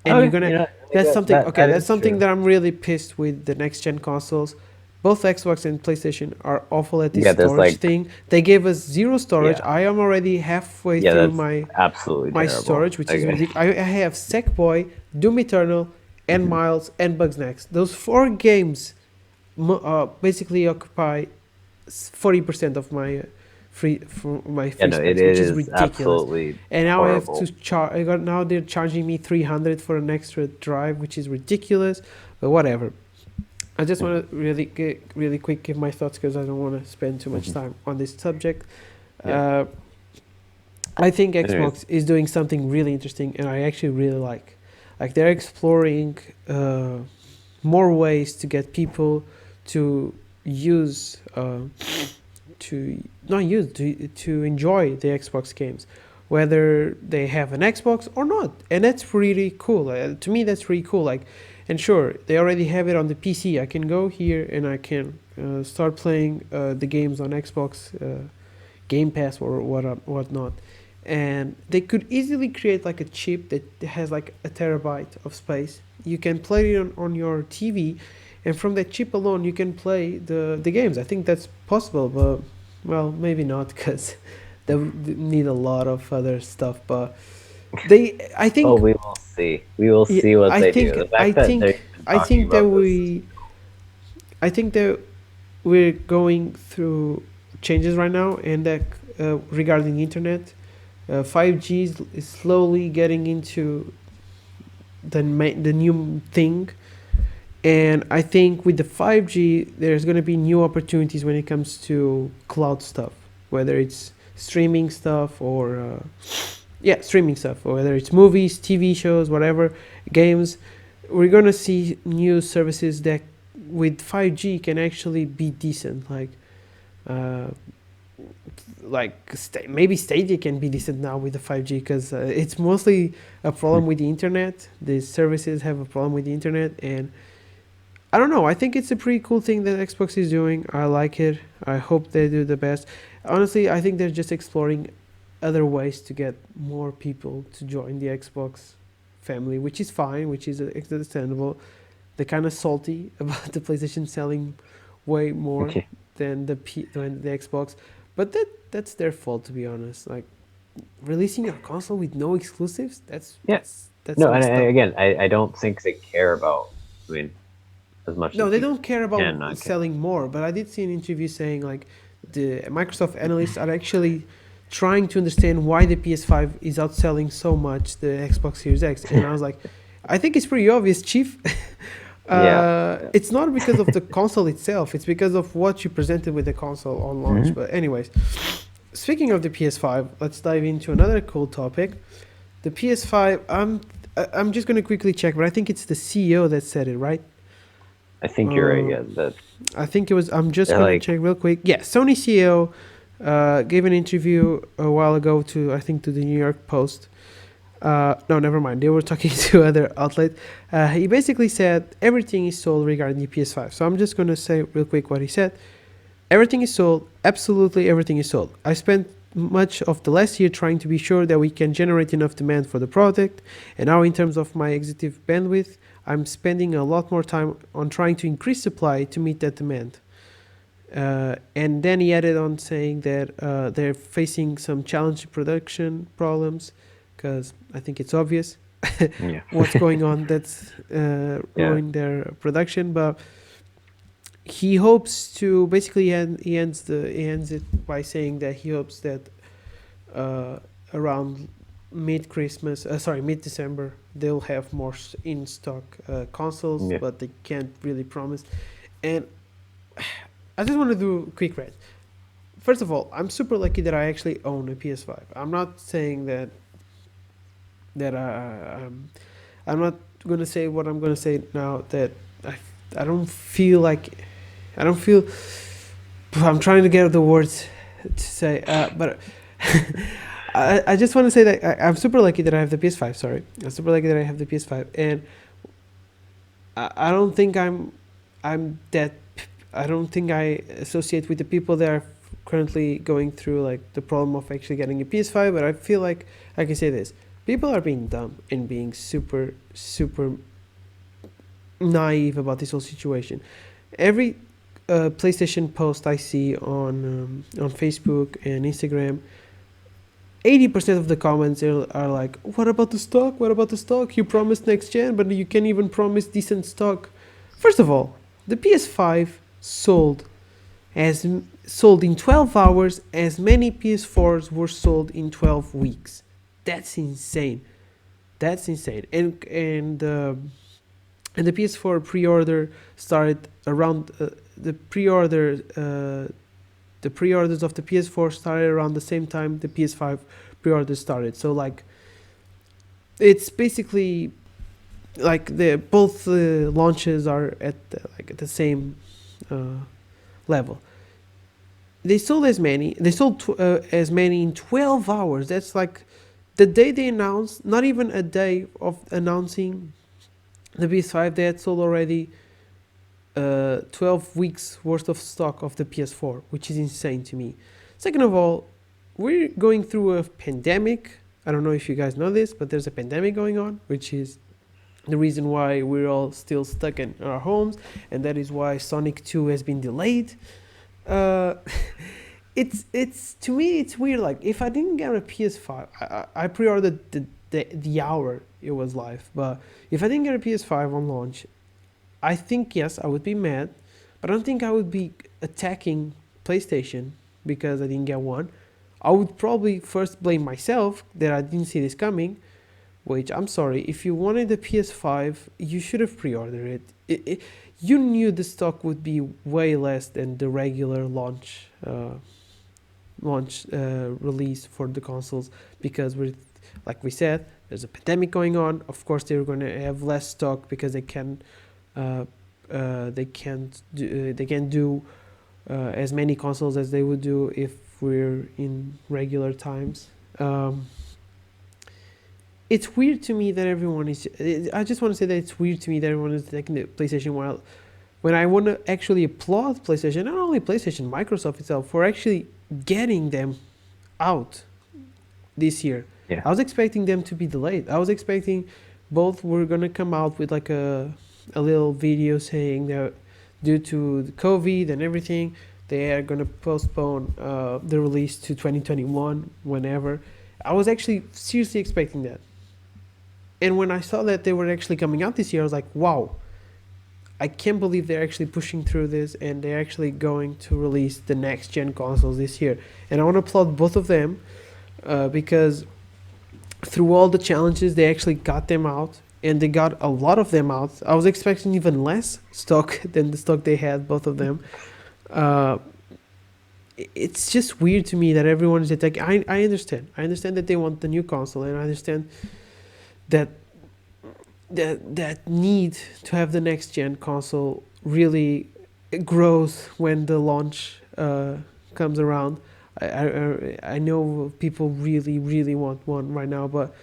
And you're Okay. gonna I think that's something okay that that's is something true. that I'm really pissed with the next gen consoles. Both Xbox and PlayStation are awful at this Yeah, there's storage like thing. They gave us zero storage. yeah, I am already halfway yeah, through that's absolutely my terrible. storage, which is Okay. ridiculous. I have Sackboy, Doom Eternal, and Mhm. Miles and Bugs Next. Those four games basically occupy 40% of my Yeah, free no, it space, which is is ridiculous. absolutely And now I have to horrible. charge. Now they're charging me 300 for an extra drive, which is ridiculous. But whatever. I just want to really quick give my thoughts because I don't want to spend too much Mm-hmm. time on this subject. Yeah. Uh, I think Anyways. Xbox is doing something really interesting, and I actually really like. Like they're exploring more ways to get people to use to not use to enjoy the Xbox games, whether they have an Xbox or not, and that's really cool. To me, that's really cool. Like, and sure, they already have it on the PC. I can go here and I can start playing the games on Xbox Game Pass or whatnot. And they could easily create like a chip that has like a terabyte of space. You can play it on your TV, and from that chip alone, you can play the games. I think that's possible, but well, maybe not because they would need a lot of other stuff. But I Oh, think, we will see. We will yeah, see what they do. The fact that they're even I talking think that about this is cool. I think that we're going through changes right now, and that regarding the internet, 5G is slowly getting into the new thing, and I think with the 5G, there's going to be new opportunities when it comes to cloud stuff, whether it's streaming stuff or yeah, streaming stuff, or whether it's movies, TV shows, whatever, games. We're going to see new services that with 5G can actually be decent, uh, maybe Stadia can be decent now with the 5G because it's mostly a problem with the internet. The services have a problem with the internet, and I don't know. I think it's a pretty cool thing that Xbox is doing. I like it. I hope they do the best. Honestly, I think they're just exploring other ways to get more people to join the Xbox family, which is fine, which is understandable. They're kind of salty about the PlayStation selling way more Okay. than the Xbox, but that's their fault, to be honest. Like releasing a console with no exclusives, Yeah. that's No, and messed up. I don't think they care about doing as much No, as they you don't care can about not care. selling more, but I did see an interview saying like the Microsoft analysts are actually trying to understand why the PS5 is outselling so much the Xbox Series X, and I was like, I think it's pretty obvious, Chief. Yeah. Yeah. It's not because of the console itself; it's because of what you presented with the console on launch. Hmm. But anyways, speaking of the PS5, let's dive into another cool topic. The PS5. I'm just gonna quickly check, but I think it's the CEO that said it, right? I think you're right. Uh, Yeah, that I think it was. I'm just gonna like check real quick. Yeah, Sony CEO gave an interview a while ago to I think to the New York Post. No, never mind. They were talking to other outlet. He basically said everything is sold regarding the PS5. So I'm just gonna say real quick what he said. Everything is sold. Absolutely everything is sold. I spent much of the last year trying to be sure that we can generate enough demand for the product, and now in terms of my executive bandwidth, I'm spending a lot more time on trying to increase supply to meet that demand. And then he added on saying that they're facing some challenging production problems because I think it's obvious yeah. what's going on that's Yeah. ruining their production. But he hopes to basically he ends it by saying that he hopes that uh, around mid December, they'll have more in stock consoles, Yeah. but they can't really promise. And I just want to do a quick rant. First of all, I'm super lucky that I actually own a PS5. I'm not saying that I'm not gonna say what I'm gonna say now. That I I don't feel like I don't feel. I'm trying to get the words to say, but I just want to say that I'm super lucky that I have the PS5. Sorry, I'm super lucky that I have the PS5, and I don't think I'm that. I don't think I associate with the people that are currently going through like the problem of actually getting a PS5. But I feel like I can say this: people are being dumb and being super naive about this whole situation. Every PlayStation post I see on Facebook and Instagram, 80% of the comments are like, "What about the stock? What about the stock? You promised next gen, but you can't even promise decent stock." First of all, the PS5 as sold in 12 hours as many PS4s were sold in 12 weeks. That's insane. That's insane. And the PS4 pre-order started around the pre-order the pre-orders of the PS4 started around the same time the PS5 pre-orders started. So like it's basically like the both launches are at like at the same uh, level. They sold as many. They sold as many in 12 hours. That's like the day they announced. Not even a day of announcing the PS5. They had sold already 12 weeks worth of stock of the PS4, which is insane to me. Second of all, we're going through a pandemic. I don't know if you guys know this, but there's a pandemic going on, which is the reason why we're all still stuck in our homes, and that is why Sonic 2 has been delayed. Uh, it's to me it's weird. Like if I didn't get a PS5, I pre-ordered the hour it was live, but if I didn't get a PS5 on launch, I think yes I would be mad, but I don't think I would be attacking PlayStation because I didn't get one. I would probably first blame myself that I didn't see this coming, which I'm sorry. If you wanted the PS5, you should have pre-ordered it. You knew the stock would be way less than the regular launch release for the consoles because we're like we said, there's a pandemic going on. Of course, they're going to have less stock because uh, they can't do as many consoles as they would do if we're in regular times. It's weird to me that everyone is. I just want to say that it's weird to me that everyone is taking the PlayStation while when I want to actually applaud PlayStation, not only PlayStation, Microsoft itself for actually getting them out this year. Yeah. I was expecting them to be delayed. I was expecting both were gonna come out with like a little video saying that due to the COVID and everything, they are gonna postpone the release to 2021 whenever. I was actually seriously expecting that. And when I saw that they were actually coming out this year, I was like, wow, I can't believe they're actually pushing through this and they're actually going to release the next gen consoles this year. And I want to applaud both of them because through all the challenges, they actually got them out and they got a lot of them out. I was expecting even less stock than the stock they had, both of them. Uh, it's just weird to me that everyone is attacking. I understand. I understand that they want the new console, and I understand that that need to have the next gen console really grows when the launch comes around. I know people really want one right now, but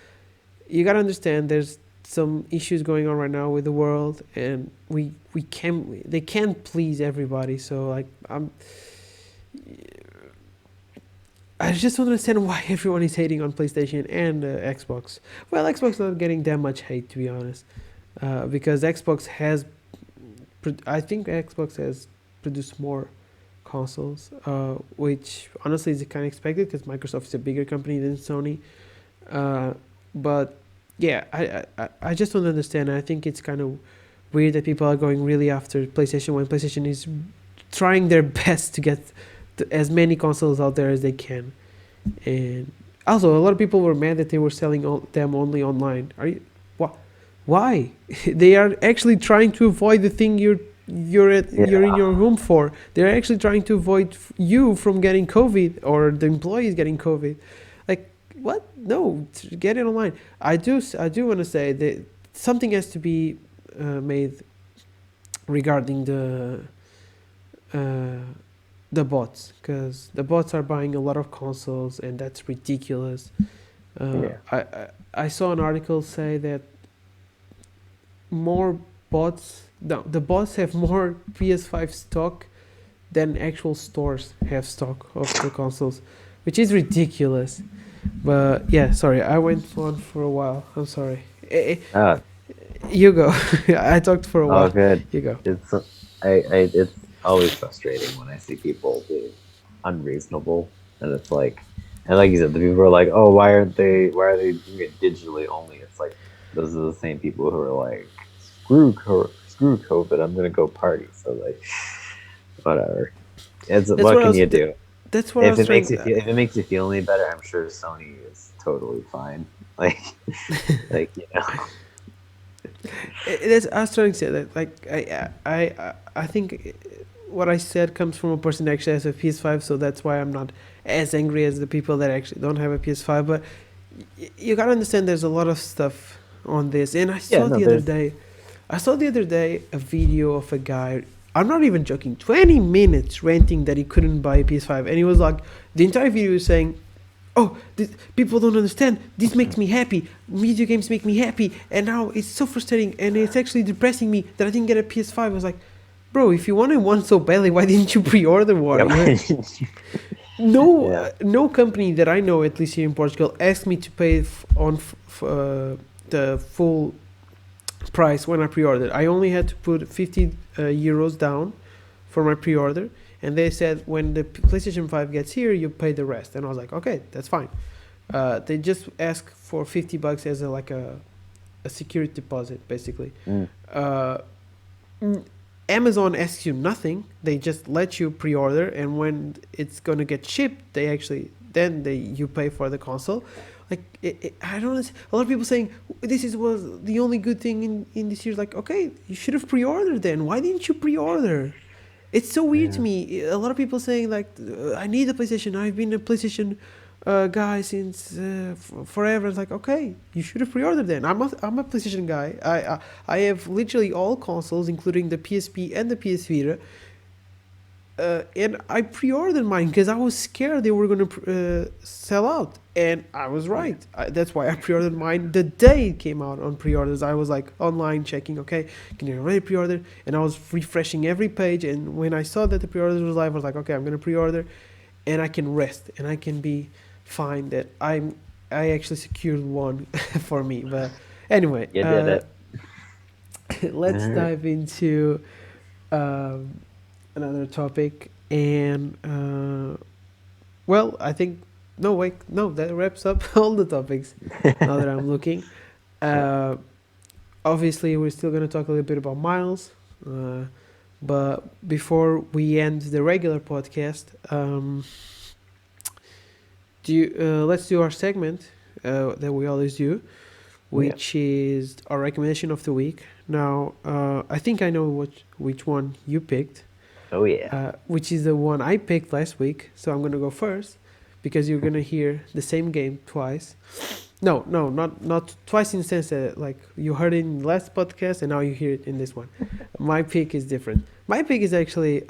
you gotta understand there's some issues going on right now with the world, and we can't they can't please everybody. So like I just don't understand why everyone is hating on PlayStation and Xbox. Well, Xbox not getting that much hate to be honest, because Xbox has, I think Xbox has produced more consoles, which honestly is kind of expected because Microsoft is a bigger company than Sony. Uh, but yeah, I just don't understand. I think it's kind of weird that people are going really after PlayStation when PlayStation is trying their best to get as many consoles out there as they can. And also, a lot of people were mad that they were selling them only online. Are you? Why? They are actually trying to avoid the thing you're in Yeah. your home for. They're actually trying to avoid you from getting COVID or the employees getting COVID. Like what? No, get it online. I do want to say that something has to be made regarding uh, the bots, because the bots are buying a lot of consoles and that's ridiculous. Yeah. I saw an article say that more bots, the bots have more PS5 stock than actual stores have stock of the consoles, which is ridiculous. But yeah, sorry, I went on for a while. I'm sorry. Oh, You go. I talked for a oh, while. good. You go. It's it's always frustrating when I see people be unreasonable, and it's like, and like you said, the people are like, oh, why are they doing it digitally only? It's like those are the same people who are like, screw COVID, I'm gonna go party. So like, whatever. It's That's what what I can was. you do? That's what I was trying. If it makes you feel any better, I'm sure Sony is totally fine. Like, like you know. I was trying to say that. Like I think what I said comes from a person that actually has a PS5, so that's why I'm not as angry as the people that actually don't have a PS5. But you gotta understand, there's a lot of stuff on this, and Yeah, no, there's I saw the other day a video of a guy. I'm not even joking. 20 minutes ranting that he couldn't buy a PS5, and he was like, the entire video is saying, "Oh, people don't understand. This makes me happy. Video games make me happy, and now it's so frustrating, and it's actually depressing me that I didn't get a PS5." I was like, "Bro, if you wanted one so badly, why didn't you pre-order one?" yeah, No, yeah, no company that I know, at least here in Portugal, asked me to pay the full price when I pre-ordered. I only had to put 50 euros down for my pre-order, and they said when the PlayStation 5 gets here, you pay the rest. And I was like, okay, that's fine. They just ask for 50 bucks as a security deposit, basically. mm, Uh, Amazon asks you nothing. They just let you pre-order, and when it's gonna get shipped, you pay for the console. Like I don't know. A lot of people saying was the only good thing in this year. Like, okay, you should have pre-ordered then. Why didn't you pre-order? It's so weird to yeah, me. A lot of people saying like, I need a PlayStation. I've been a PlayStation guy since forever. It's like, okay, you should have pre-ordered then. I'm a PlayStation guy. I have literally all consoles, including the PSP and the PS Vita. And I pre-ordered mine because I was scared they were going to sell out, and I was right. That's why I pre-ordered mine the day it came out on pre-orders. I was like online checking, okay, can you already pre-order? And I was refreshing every page, and when I saw that the pre-orders was live, I was like, okay, I'm going to pre-order, and I can rest, and I can be fine that I actually secured one for me. But anyway, you did it. let's dive into um, another topic, and well, I think no, wait, no, that wraps up all the topics. Now that I'm looking, Yeah, uh, obviously we're still gonna talk a little bit about Miles, uh, but before we end the regular podcast, let's do our segment that we always do, yeah. which is our recommendation of the week. Now, I think I know which one you picked, Oh yeah. which is the one I picked last week. So I'm gonna go first because you're gonna hear the same game twice. No, no, not twice in the sense that like you heard it in the last podcast and now you hear it in this one. My pick is different. My pick is actually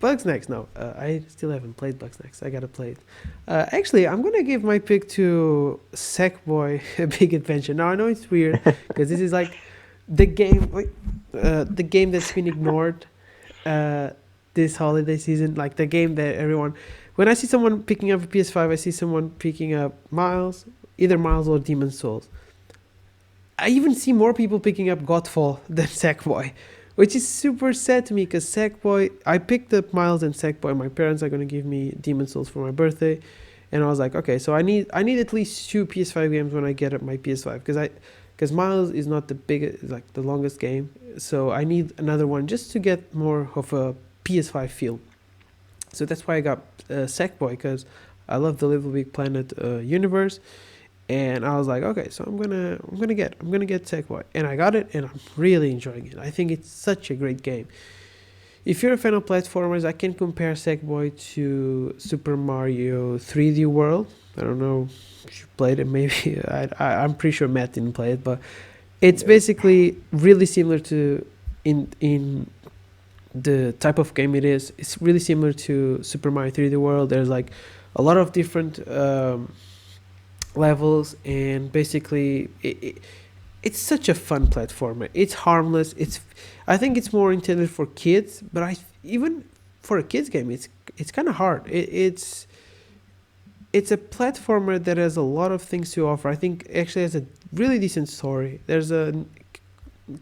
Bugsnax. No, I still haven't played Bugsnax. I gotta play it. Actually, I'm gonna give my pick to Sackboy: A Big Adventure. Now I know it's weird because this is like the game, the game that's been ignored uh, this holiday season. Like the game that everyone, when I see someone picking up a PS5, I see someone picking up Miles, either Miles or Demon Souls. I even see more people picking up Godfall than Sackboy, which is super sad to me because Sackboy, I picked up Miles and Sackboy. My parents are gonna give me Demon Souls for my birthday, and I was like, okay, so I need at least two PS5 games when I get up my PS5 because Miles is not the biggest, like the longest game, so I need another one just to get more of a PS5 feel. So that's why I got Sackboy because I love the Little Big Planet universe, and I was like, okay, so I'm gonna get Sackboy, and I got it, and I'm really enjoying it. I think it's such a great game. If you're a fan of platformers, I can compare Sackboy to Super Mario 3D World. I don't know if you played it. Maybe I'm pretty sure Matt didn't play it, but it's No. basically really similar to in the type of game it is. It's really similar to Super Mario 3D World. There's like a lot of different levels, and basically it's such a fun platformer. It's harmless. I think it's more intended for kids, but even for a kids game, it's kind of hard. It's a platformer that has a lot of things to offer. I think actually has a really decent story. There's a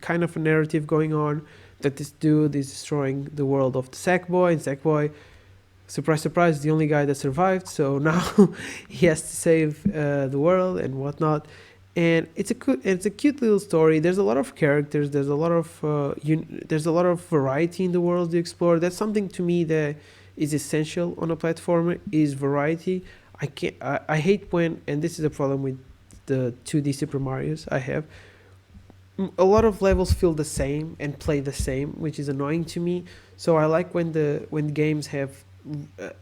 kind of a narrative going on that this dude is destroying the world of the Sackboy, and Sackboy, surprise, surprise, the only guy that survived. So now he has to save the world and whatnot. And it's a cute little story. There's a lot of characters. There's a lot of variety in the world you explore. That's something to me that is essential on a platformer is variety. I hate when, and this is a problem with the 2D Super Mario's I have, a lot of levels feel the same and play the same, which is annoying to me. So I like when games have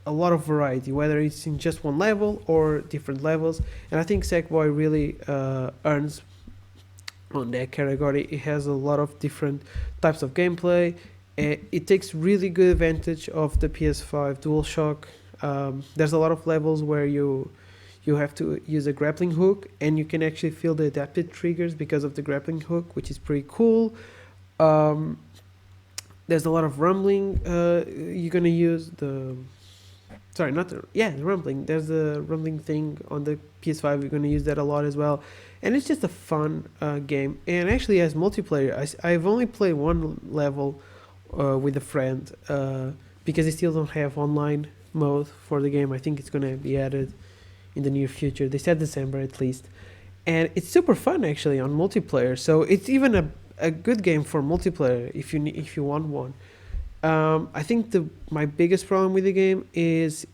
a lot of variety, whether it's in just one level or different levels. And I think Sackboy really earns on that category. It has a lot of different types of gameplay. It takes really good advantage of the PS5 DualShock. There's a lot of levels where you have to use a grappling hook, and you can actually feel the adapted triggers because of the grappling hook, which is pretty cool. Um, there's a lot of rumbling. You're gonna use the sorry, not the rumbling. There's a rumbling thing on the PS5. You're gonna use that a lot as well, and it's just a fun game. And actually, as multiplayer, I've only played one level with a friend because I still don't have online mode for the game. I think it's gonna be added in the near future. They said December at least, and it's super fun actually on multiplayer. So it's even a good game for multiplayer if you want one. I think the my biggest problem with the game is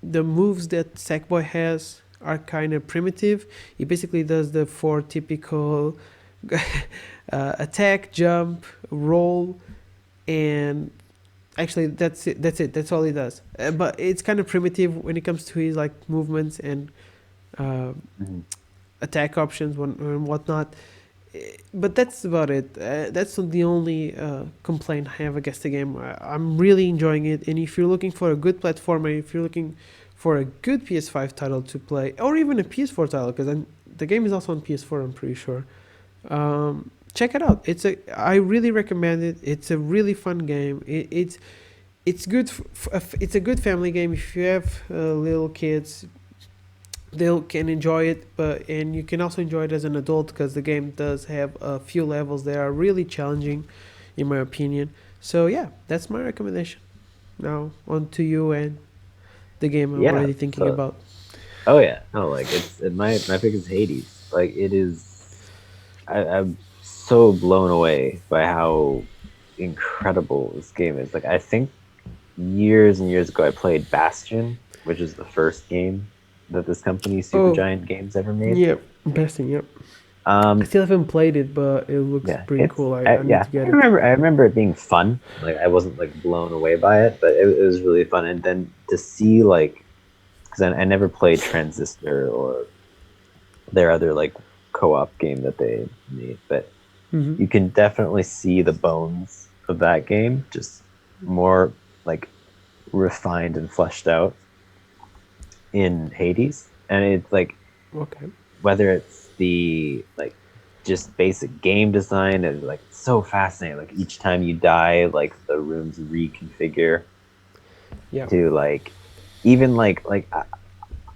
the moves that Sackboy has are kind of primitive. He basically does the four typical attack, jump, roll, and actually that's it. That's all he does. But it's kind of primitive when it comes to his like movements and uh, Mhm. attack options and whatnot. But that's about it. That's the only complaint I have against the game. I'm really enjoying it, and if you're looking for a good platformer, if you're looking for a good PS5 title to play, or even a PS4 title, because the game is also on PS4, I'm pretty sure. Check it out. I really recommend it. It's a really fun game. It's good. It's a good family game if you have little kids. They can enjoy it, but and you can also enjoy it as an adult because the game does have a few levels that are really challenging, in my opinion. So yeah, that's my recommendation. Now on to you and the game I'm Yeah. already thinking So, about. oh yeah, no, like my pick is Hades. Like it is, I'm so blown away by how incredible this game is. Like I think years and years ago, I played Bastion, which is the first game that this company, Oh, Supergiant Games, ever made. yep, besting, yep. I Um, still haven't played it, but it looks yeah, pretty cool. I need yeah. to get it. I remember it being fun. Like I wasn't like blown away by it, but it was really fun. And then to see like, because I never played Transistor or their other like co-op game that they made, but Hmm. you can definitely see the bones of that game, just more like refined and fleshed out in Hades. And it's like Okay. whether it's the like just basic game design and like so fascinating. Like each time you die, like the rooms reconfigure Yeah. to like even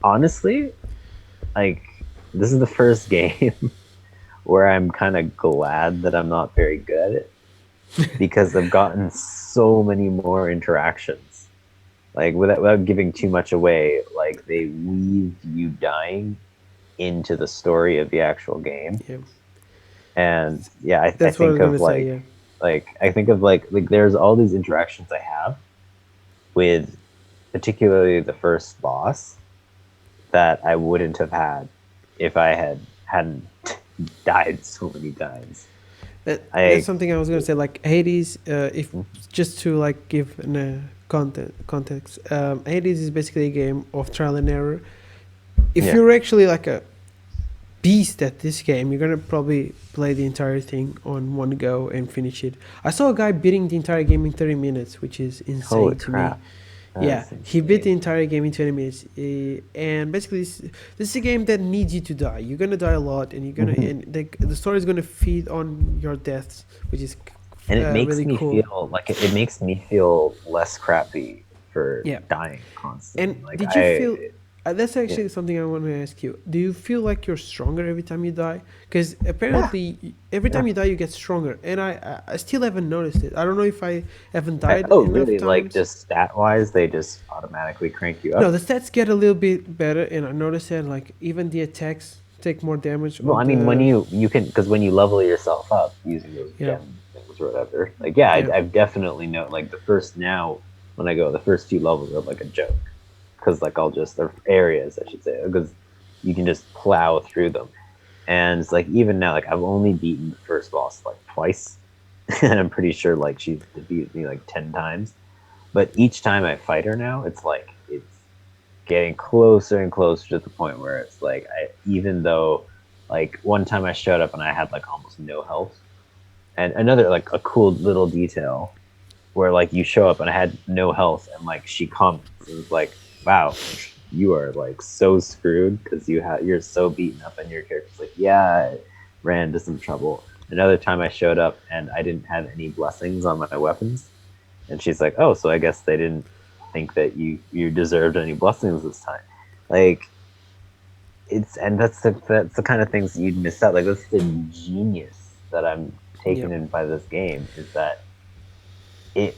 honestly, like this is the first game where I'm kind of glad that I'm not very good because I've gotten so many more interactions. Like without giving too much away, like they weaved you dying into the story of the actual game. Yeah. And yeah, I That's what I think was gonna of say. Yeah. I think of like there's all these interactions I have with particularly the first boss that I wouldn't have had if I hadn't died so many times. That's I something I was gonna say. Like Hades, if just to like give an context, Hades is basically a game of trial and error. If yeah. you're actually like a beast at this game, you're gonna probably play the entire thing on one go and finish it. I saw a guy beating the entire game in 30 minutes, which is Holy insane to me. crap. Yeah, That's he beat the insane. entire game in 20 minutes. And basically, this is a game that needs you to die. You're gonna die a lot, and and the story is gonna feed on your deaths, which is And it makes really me cool. feel like it makes me feel less crappy for Yeah. dying And constantly. Like did you feel? That's yeah, actually something I want to ask you. Do you feel like you're stronger every time you die? Because yeah, apparently, every yeah. time you die, you get stronger. And I still haven't noticed it. I don't know if I haven't died Oh, enough really? Like times. just stat wise, they just automatically crank you No, up. the stats get a little bit better, and I noticed that like even the attacks take more damage Well, on I mean, when the. you can because when you level yourself up using those Yeah, gem things or whatever, like yeah, yeah, I've definitely know like the first now when I go the first few levels are like a joke because like I'll just or areas I should say because you can just plow through them And it's like even now, like I've only beaten the first boss like twice, and I'm pretty sure like she's defeated me like 10 times. But each time I fight her now, it's like it's getting closer and closer to the point where it's like even though like one time I showed up and I had like almost no health, and another like a cool little detail where like you show up and I had no health and like she comments and it's like, wow, you are like so screwed because you're so beaten up and your character's like, yeah, I ran into some trouble. Another time I showed up and I didn't have any blessings on my weapons, and she's like, oh, so I guess they didn't think that you deserved any blessings this time. Like it's and that's the kind of things that you'd miss out. Like that's the genius that I'm taken Yep. in by this game is that it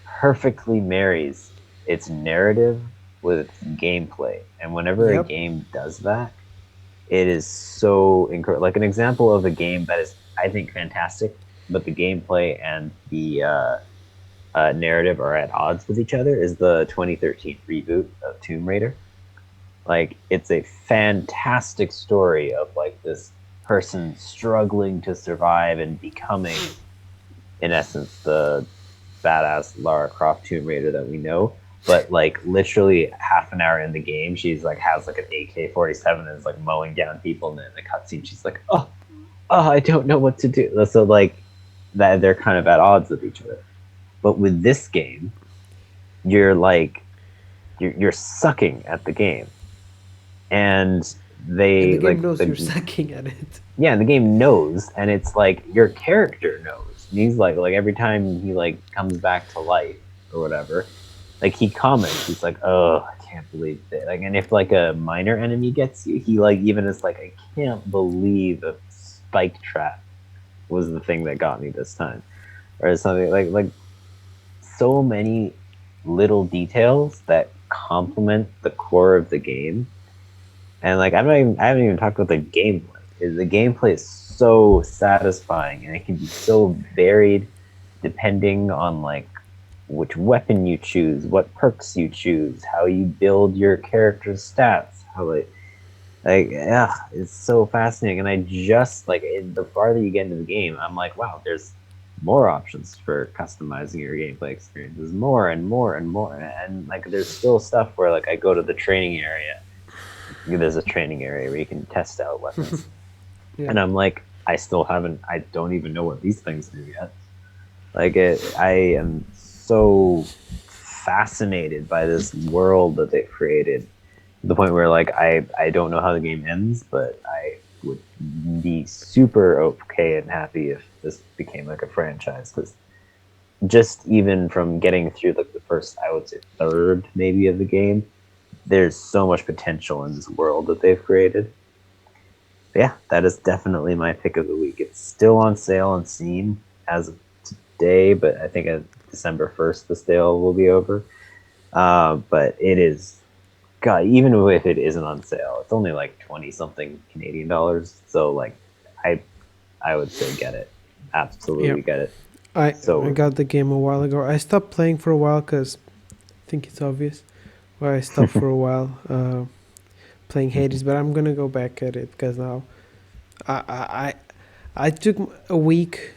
perfectly marries its narrative with its gameplay. And whenever a Yep. game does that, it is so incredible. Like an example of a game that is, I think, fantastic, but the gameplay and the narrative are at odds with each other is the 2013 reboot of Tomb Raider. Like it's a fantastic story of like this person struggling to survive and becoming, in essence, the badass Lara Croft Tomb Raider that we know. But like literally half an hour in the game, she's like has like an AK-47 and is like mowing down people, and then in the cutscene, she's like, oh, I don't know what to do. So like that they're kind of at odds with each other. But with this game, you're like you're sucking at the game, and And the they game like knows you're the sucking at it. yeah, the game knows, and it's like your character knows. And he's like every time he like comes back to life or whatever, like he comments, he's like, "Oh, I can't believe that." Like, and if like a minor enemy gets you, he like even is like, "I can't believe a spike trap was the thing that got me this time," or something like so many little details that complement the core of the game. And like I haven't even talked about the gameplay. The gameplay is so satisfying and it can be so varied depending on like which weapon you choose, what perks you choose, how you build your character's stats, how like yeah, it's so fascinating. And I just like the farther you get into the game, I'm like, wow, there's more options for customizing your gameplay experience. There's more and more and more, and like there's still stuff where like I go to the training area. There's a training area where you can test out weapons, Yeah. and I'm like, I don't even know what these things do yet. Like I am so fascinated by this world that they've created to the point where like I don't know how the game ends, but I would be super okay and happy if this became like a franchise, because just even from getting through like the first, I would say third maybe of the game, there's so much potential in this world that they've created. But yeah, that is definitely my pick of the week. It's still on sale on Steam as of today, but I think December 1st the sale will be over. But it is, God, even if it isn't on sale, it's only like 20 something Canadian dollars. So like, I I would say get it, Yeah. absolutely get it. I So got the game a while ago. I stopped playing for a while because I think it's obvious why I stopped for a while playing Hades, but I'm gonna go back at it because now I, I I I took a week,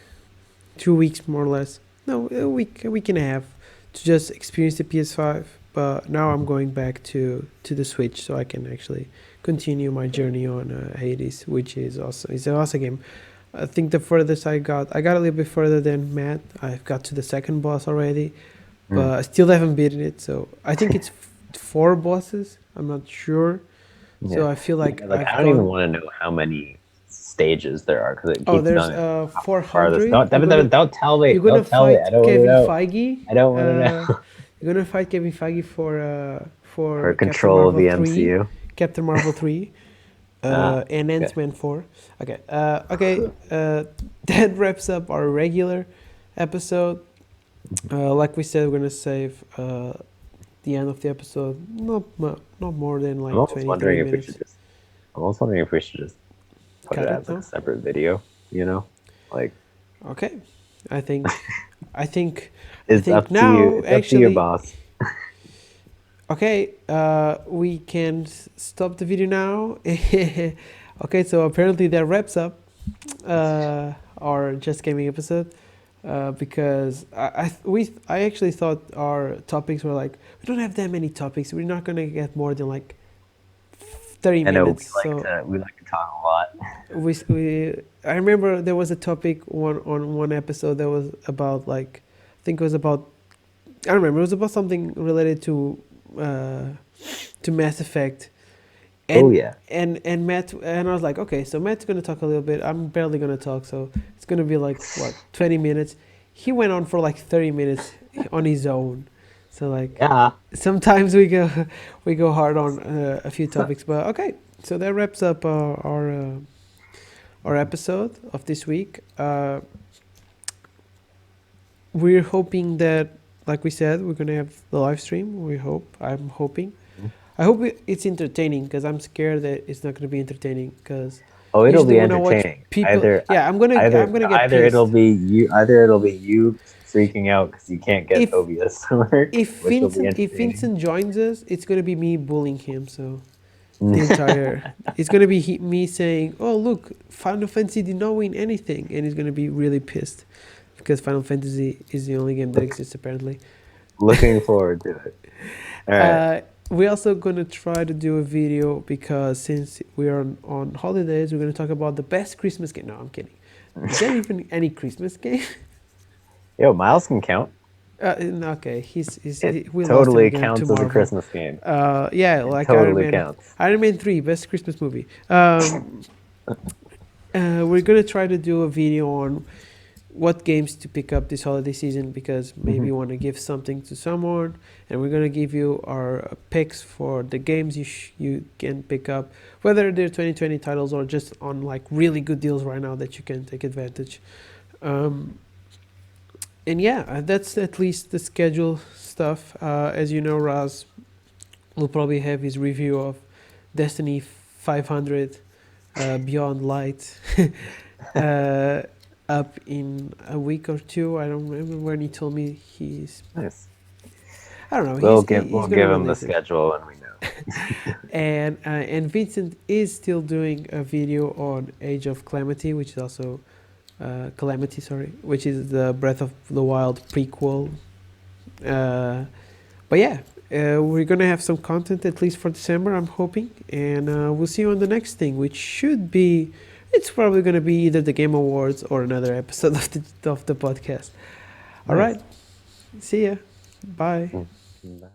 2 weeks more or less. No, a week and a half to just experience the PS5. But now I'm going back to the Switch so I can actually continue my journey on Hades, which is awesome. It's an awesome game. I think the furthest I got a little bit further than Matt. I've got to the second boss already, mm, but I still haven't beaten it. So I think it's four bosses. I'm not sure. yeah, So I feel like yeah, like I I've don't even gone. want to know how many stages there are because it Oh, keeps there's going farthest. 400. Don't tell me. You're gonna Don't tell me. I fight don't want to Kevin know. Feige. I don't want to know. You're gonna fight Kevin Feige For for Captain control of Marvel the 3, MCU. Captain Marvel 3, and Okay. Ant-Man 4. Okay. Okay. That wraps up our regular episode. Like we said, we're gonna save the end of the episode. Not more than I'm like almost 20, 30 wondering if we should minutes. just. I'm almost wondering if we should just put it Cut it as like a now. separate video. You know, like Okay. I think. I think. I it's think up to you. now It's up to you, actually. boss. Okay, we can stop the video now. Okay, so apparently that wraps up our Just Gaming episode. Because I actually thought our topics were like, we don't have that many topics. We're not gonna get more than like 30 I know minutes. So we like to talk a lot. we I remember there was a topic one episode that was about like, I think it was about, I don't remember, it was about something related uh, to Mass Effect. Oh and yeah. and Matt, and I was like, okay, so Matt's gonna talk a little bit. I'm barely gonna talk, so it's gonna be like what, 20 minutes. He went on for like 30 minutes on his own. So like Yeah. sometimes we go hard on a few topics, but okay. So that wraps up our episode of this week. We're hoping that, like we said, we're gonna have the live stream. We hope. I'm hoping. I hope it's entertaining, because I'm scared that it's not going to be entertaining. Because Oh, it'll usually be when I watch entertaining. people, yeah, I'm gonna get pissed. Either it'll be you freaking out because you can't get If OBS to work, which will be If entertaining. Vincent joins us, it's going to be me bullying him. So the entire, it's going to be me saying, "Oh look, Final Fantasy did not win anything," and he's going to be really pissed because Final Fantasy is the only game that exists apparently. Looking forward to it. All right. We're also going to try to do a video, because since we're on holidays, we're going to talk about the best Christmas game. No, I'm kidding. Is there even any Christmas game? Yo, Miles can count. Okay, It we lost him totally again to counts as a Marvel. Christmas game. Yeah, It like totally counts. Iron Man 3, best Christmas movie. We're going to try to do a video on what games to pick up this holiday season, because maybe you want to give something to someone, and we're going to give you our picks for the games you can pick up, whether they're 2020 titles or just on like really good deals right now that you can take advantage. And yeah, that's at least the schedule stuff. As you know, Raz will probably have his review of Destiny 500 Beyond Light uh, up in a week or two. I don't remember when he told me he's. Nice. I don't know. We'll He's give gonna him the release it. schedule when we know. And Vincent is still doing a video on Age of Calamity, which is also Calamity, sorry, which is the Breath of the Wild prequel. But yeah, we're gonna have some content at least for December, I'm hoping, and we'll see you on the next thing, which should be. It's probably gonna be either the Game Awards or another episode of the podcast. All right, see ya. Bye. Bye.